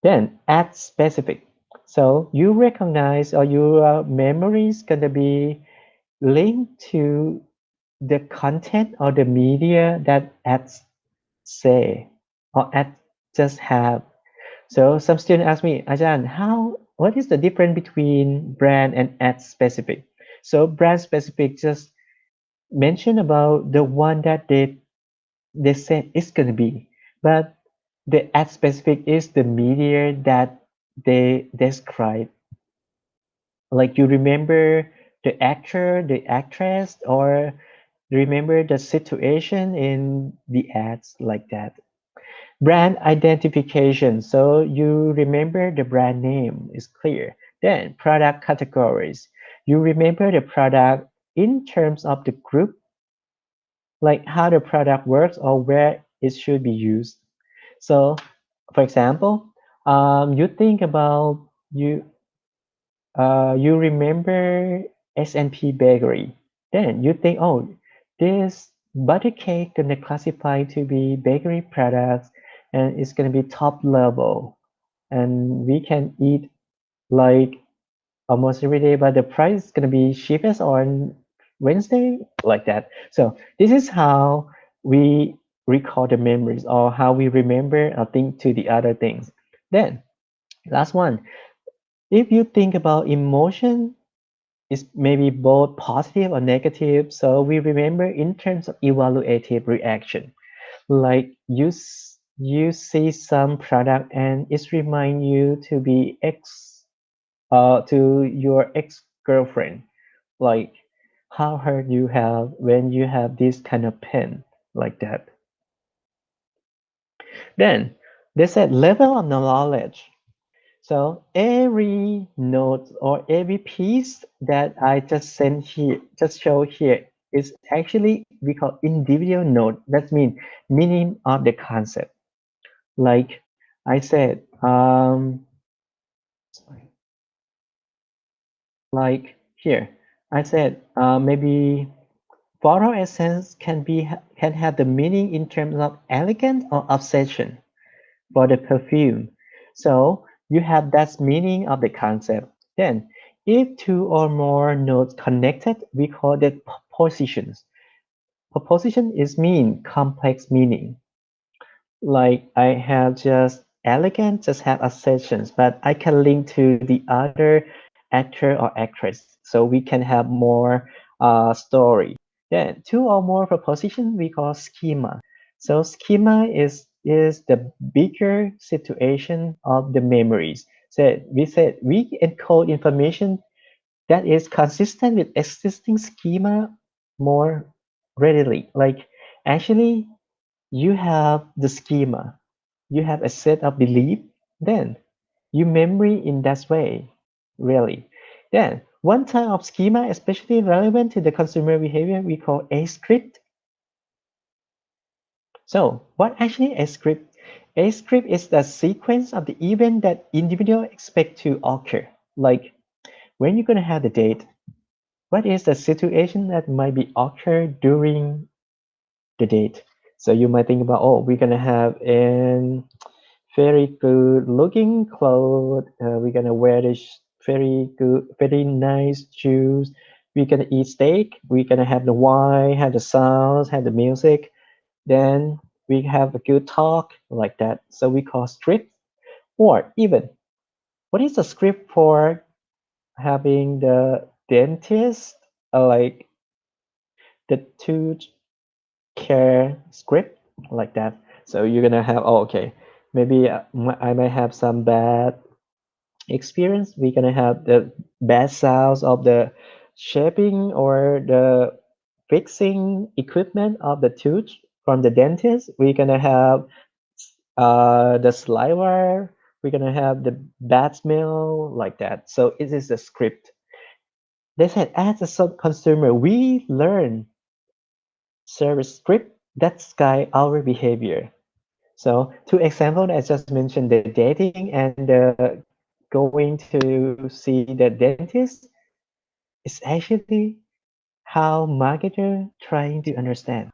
Then add specific. So you recognize or your memory is gonna be linked to the content or the media that ads say or ad just have. So some students ask me, Ajan, what is the difference between brand and ad specific? So brand specific just mention about the one that they said it's gonna be, but the ad specific is the media that they describe. Like you remember the actor, the actress, or remember the situation in the ads like that. Brand identification. So you remember the brand name is clear. Then product categories. You remember the product in terms of the group, like how the product works or where it should be used. So, for example, you think about you remember S&P Bakery. Then you think, oh, this butter cake gonna classify to be bakery products, and it's gonna be top level, and we can eat like almost every day, but the price is gonna be cheapest on Wednesday, like that. So this is how we recall the memories or how we remember or think to the other things. Then last one, if you think about emotion, it's maybe both positive or negative. So we remember in terms of evaluative reaction, like you see some product and it remind you to be X to your ex-girlfriend, like how hurt you have when you have this kind of pen, like that. Then they said level of knowledge. So every note or every piece that I just sent here, just show here, is actually we call individual note. That means meaning of the concept. Like I said, like here, I said maybe photo essence can have the meaning in terms of elegant or obsession for the perfume. So you have that meaning of the concept. Then, if two or more notes connected, we call it positions. Proposition is mean complex meaning. Like I have just elegant, just have accessions, but I can link to the other actor or actress, so we can have more story. Then two or more proposition we call schema. So schema is the bigger situation of the memories. So we said we encode information that is consistent with existing schema more readily. Like actually you have the schema, you have a set of belief, then you memory in that way, really. Then one type of schema especially relevant to the consumer behavior we call a script. So what actually a script? A script is the sequence of the event that individual expect to occur. Like when you're gonna have the date, what is the situation that might be occur during the date? So you might think about, oh, we're gonna have an very good looking clothes. We're gonna wear this very good, very nice shoes. We're gonna eat steak. We're gonna have the wine, have the sounds, have the music. Then we have a good talk like that. So we call script. Or even, what is the script for having the dentist? Like the tooth care script like that. So you're gonna have, oh, okay, maybe I might have some bad experience. We're gonna have the bad sounds of the shaping or the fixing equipment of the tooth from the dentist. We're gonna have the saliva. We're gonna have the bad smell like that. So it is a script. They said as a consumer, we learn service script that guide our behavior. So two examples I just mentioned, the dating and going to see the dentist is actually how marketer trying to understand.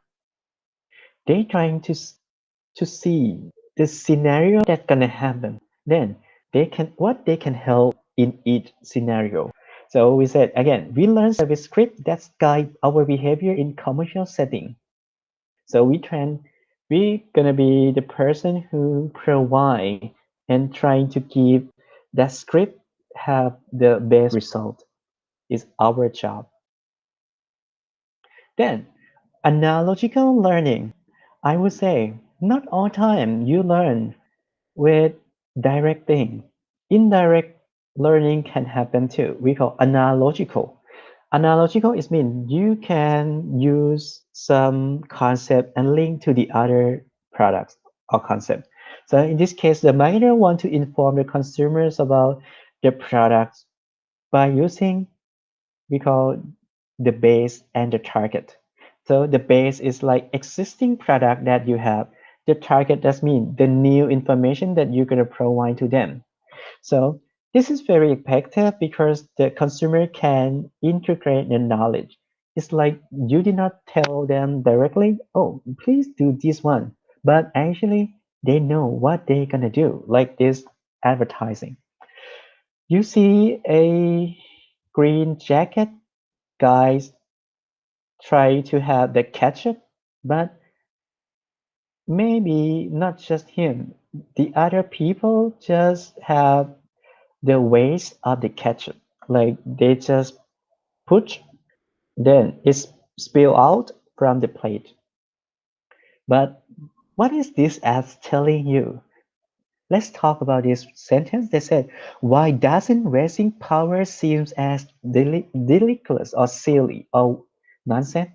They trying to see the scenario that's gonna happen. Then they can help in each scenario. So we said again, we learn service script that guide our behavior in commercial setting. So we gonna be the person who provide and trying to give that script have the best result is our job. Then analogical learning. I would say not all time you learn with direct thing. Indirect learning can happen too. We call analogical. Analogical is mean you can use some concept and link to the other products or concept. So in this case, the marketer want to inform the consumers about the products by using we call the base and the target. So the base is like existing product that you have. The target does mean the new information that you're gonna provide to them. So this is very effective because the consumer can integrate the knowledge. It's like you did not tell them directly, oh, please do this one, but actually they know what they're gonna do, like this advertising. You see a green jacket guys try to have the ketchup, but maybe not just him. The other people just have the waste of the ketchup. Like they just put, then it's spill out from the plate. But what is this as telling you? Let's talk about this sentence. They said, why doesn't raising power seems as ridiculous or silly or nonsense?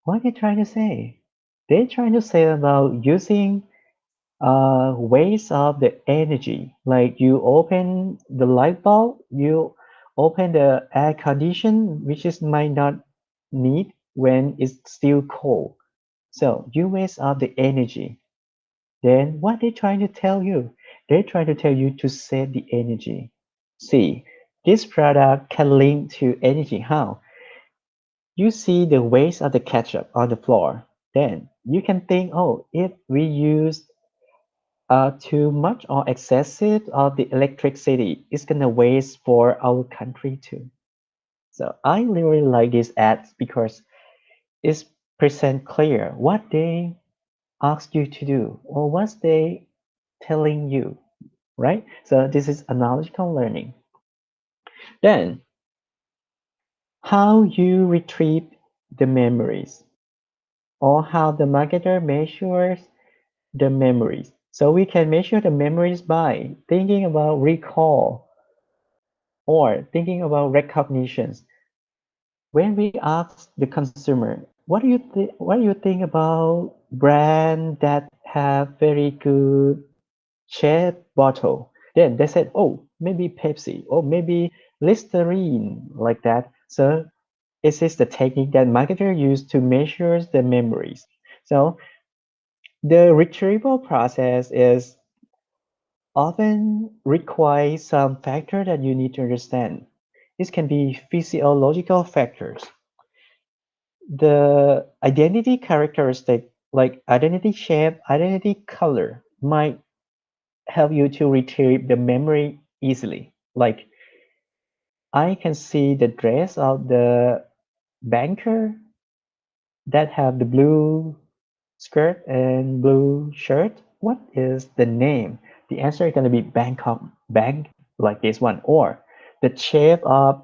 What are they trying to say? They're trying to say about using waste of the energy. Like you open the light bulb, you open the air condition, which is might not need when it's still cold. So you waste of the energy. Then what they trying to tell you? They're trying to tell you to save the energy. See, this product can link to energy. How? You see the waste of the ketchup on the floor. Then you can think, oh, if we use too much or excessive of the electricity, it's gonna waste for our country too. So I really like these ads because it's present clear what they ask you to do or what they telling you, right? So this is analogical learning. Then how you retrieve the memories or how the marketer measures the memories. So we can measure the memories by thinking about recall or thinking about recognitions. When we ask the consumer, what do you think about brand that have very good shape bottle? Then they said, oh, maybe Pepsi or maybe Listerine like that. So this is the technique that marketer use to measure the memories. So the retrieval process is often requires some factor that you need to understand. This can be physiological factors. The identity characteristic, like identity shape, identity color, might help you to retrieve the memory easily. Like I can see the dress of the banker that have the blue skirt and blue shirt. What is the name? The answer is going to be Bangkok Bank, like this one, or the shape of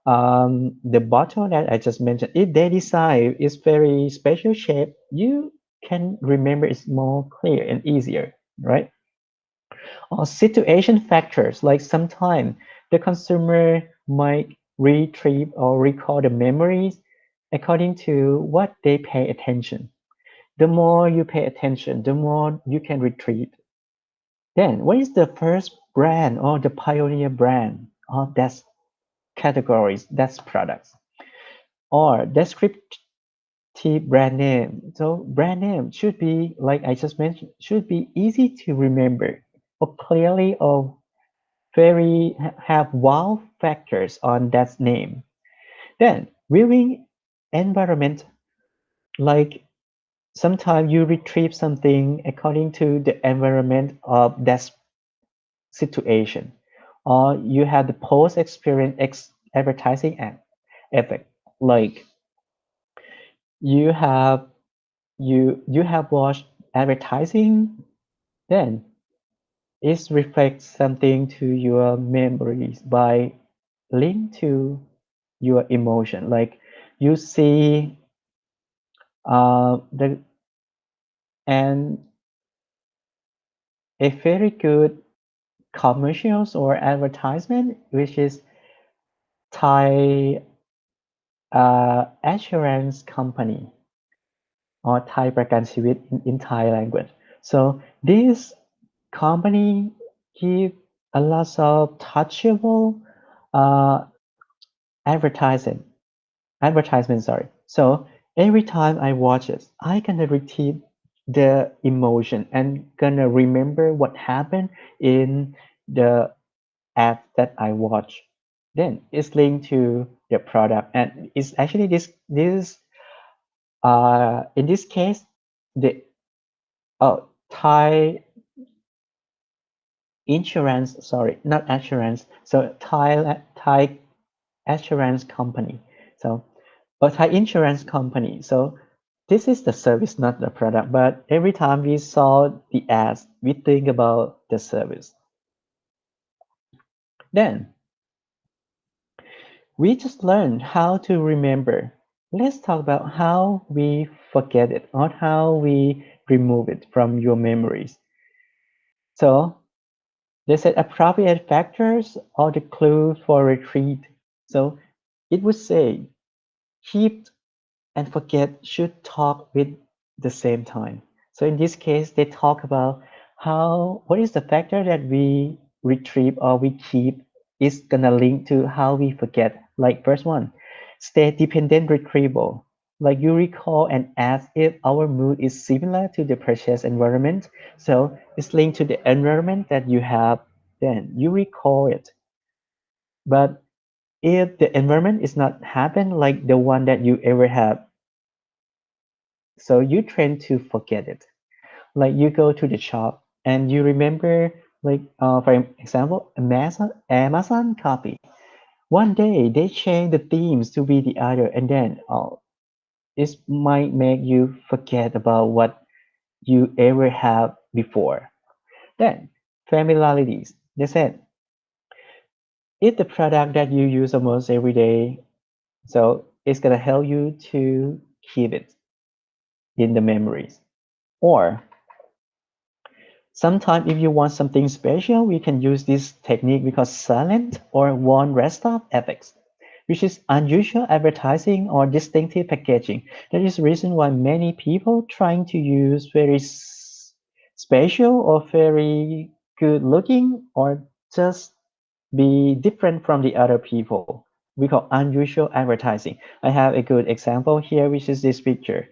the bottle that I just mentioned. If they design is very special shape, you can remember it's more clear and easier, right? Or situation factors, like sometimes the consumer might retrieve or recall the memories according to what they pay attention. The more you pay attention, the more you can retrieve. Then, what is the first brand or the pioneer brand of that categories, that's products? Or descriptive brand name. So brand name should be, like I just mentioned, should be easy to remember or clearly or very have wow factors on that name. Then viewing environment, like sometimes you retrieve something according to the environment of that situation, or you have the post experience advertising effect, like you have you have watched advertising, then it reflects something to your memories by link to your emotion, like you see the and a very good commercials or advertisement which is Thai assurance company or Thai ประกันชีวิต in Thai language. So this company give a lot of touchable uh, advertising advertisement, sorry. So every time I watch it, I gonna repeat the emotion and gonna remember what happened in the ad that I watch. Then it's linked to the product, and it's actually this in this case the Thai insurance, sorry, not assurance. So Thai assurance company. So a Thai insurance company. So this is the service, not the product. But every time we saw the ads, we think about the service. Then we just learned how to remember. Let's talk about how we forget it or how we remove it from your memories. So they said appropriate factors are the clue for retreat. So it would say keep and forget should talk with the same time. So in this case, they talk about how what is the factor that we retrieve or we keep is gonna link to how we forget. Like first one, state dependent retrieval. Like you recall and ask if our mood is similar to the purchase environment. So it's linked to the environment that you have, then you recall it. But if the environment is not happen like the one that you ever had, so you tend to forget it. Like you go to the shop and you remember, like for example, Amazon copy. One day they change the themes to be the other, and then it might make you forget about what you ever have before. Then familiarities. They said if the product that you use almost every day, so it's gonna help you to keep it in the memories. Or sometimes if you want something special, we can use this technique because silent or one rest stop effects, which is unusual advertising or distinctive packaging. That is the reason why many people trying to use very special or very good looking or just be different from the other people. We call unusual advertising. I have a good example here, which is this picture.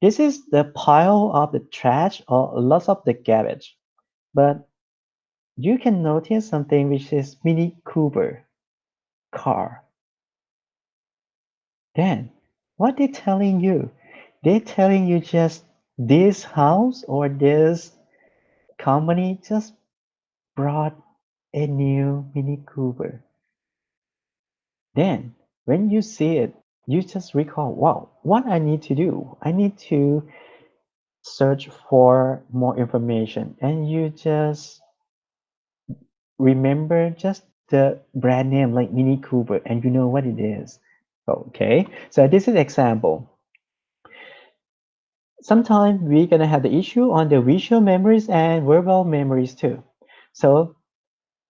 This is the pile of the trash or lots of the garbage. But you can notice something which is Mini Cooper car. Then what they telling you? They telling you just this house or this company just brought a new Mini Cooper. Then when you see it, you just recall, wow, what I need to do? I need to search for more information, and you just remember just the brand name like Mini Cooper and you know what it is. Okay, so this is example. Sometimes we're gonna have the issue on the visual memories and verbal memories too. So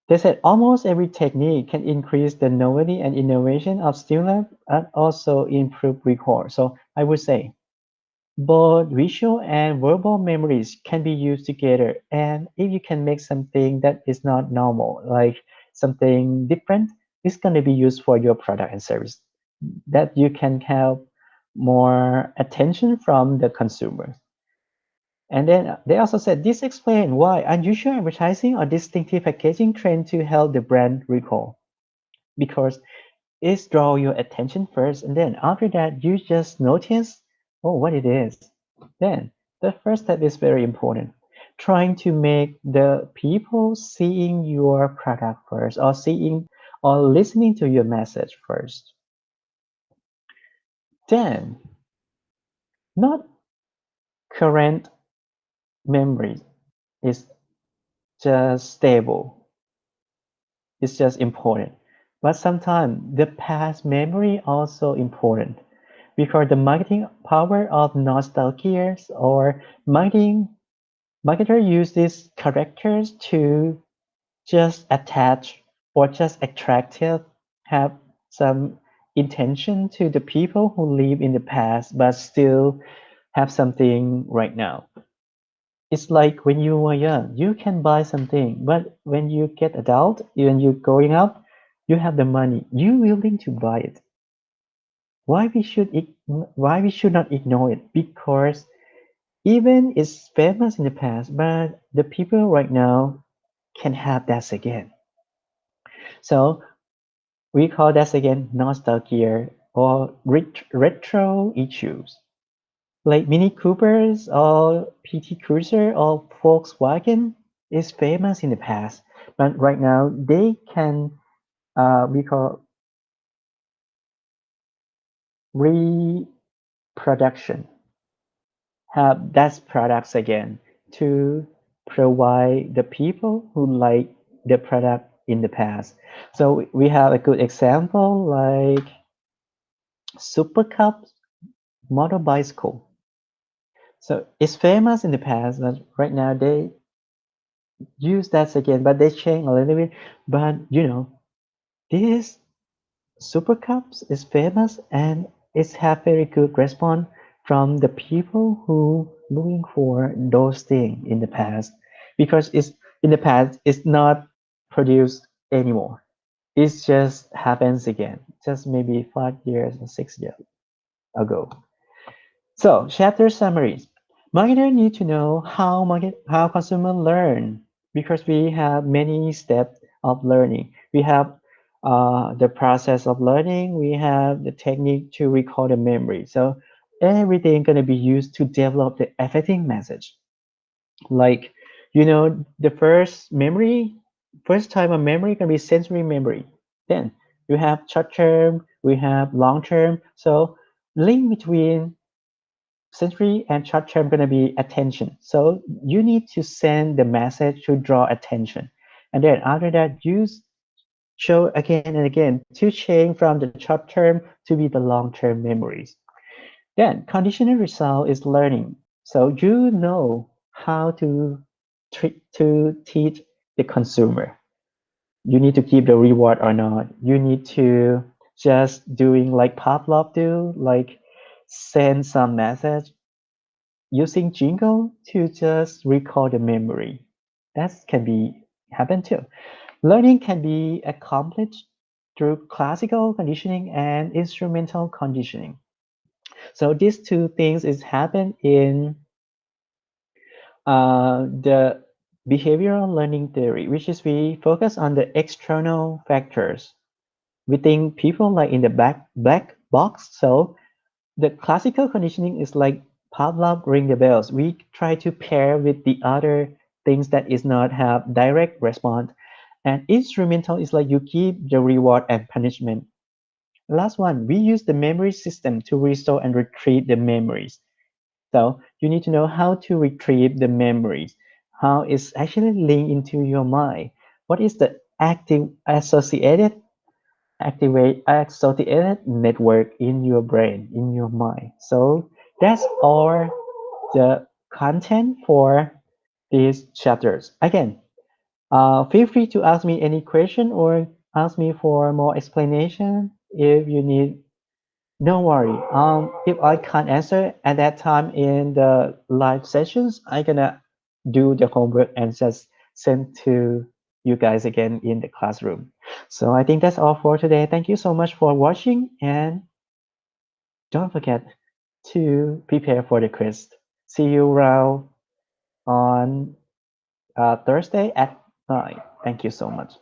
they said almost every technique can increase the novelty and innovation of stimuli and also improve recall. So I would say both visual and verbal memories can be used together. And if you can make something that is not normal, like something different, it's going to be used for your product and service that you can have more attention from the consumers. And then they also said this explains why unusual advertising or distinctive packaging trend to help the brand recall because is draw your attention first, and then after that you just notice oh what it is. Then the first step is very important, trying to make the people seeing your product first or seeing or listening to your message first. Then not current memory is just stable, it's just important, but sometimes the past memory also important because the marketing power of nostalgia or marketer use these characters to just attach or just attractive have some intention to the people who live in the past but still have something right now. It's like when you were young you can buy something, but when you get adult, when you're growing up, you have the money, you willing to buy it. Why we should not ignore it? Because even it's famous in the past, but the people right now can have that again. So we call that again nostalgia or retro issues. Like Mini Coopers or PT Cruiser or Volkswagen is famous in the past, but right now they can we call reproduction have that products again to provide the people who like the product in the past. So we have a good example like Super Cup motor bicycle. So it's famous in the past, but right now use that again, but they change a little bit. But this Super Cups is famous and it's have very good response from the people who looking for those things in the past because it's in the past it's not produced anymore. It just happens again, just maybe 5 years or 6 years ago. So, chapter summaries. Marketer need to know how consumer learn because we have many steps of learning. We have the process of learning. We have the technique to recall the memory. So everything gonna be used to develop the effective message. Like the first time of memory can be sensory memory. Then you have short term. We have long term. So link between sensory and short term going to be attention. So you need to send the message to draw attention. And then after that, show again and again to change from the short term to be the long term memories. Then conditional result is learning. So you know how to teach the consumer. You need to give the reward or not. You need to just doing like Pavlov do, like send some message using jingle to just recall the memory. That can be happen too. Learning can be accomplished through classical conditioning and instrumental conditioning. So these two things is happen in the behavioral learning theory, which is we focus on the external factors. We think people like in the black box. So the classical conditioning is like Pavlov ring the bells. We try to pair with the other things that is not have direct response. And instrumental is like you give the reward and punishment. Last one, we use the memory system to restore and retrieve the memories. So you need to know how to retrieve the memories, how it's actually linked into your mind. What is the activate associated network in your brain, in your mind. So that's all the content for these chapters. Again, feel free to ask me any question or ask me for more explanation if you need. Don't worry. If I can't answer at that time in the live sessions, I'm gonna do the homework and just send to you guys again in the classroom. So I think that's all for today. Thank you so much for watching and don't forget to prepare for the quiz. See you around on Thursday at 9. Thank you so much.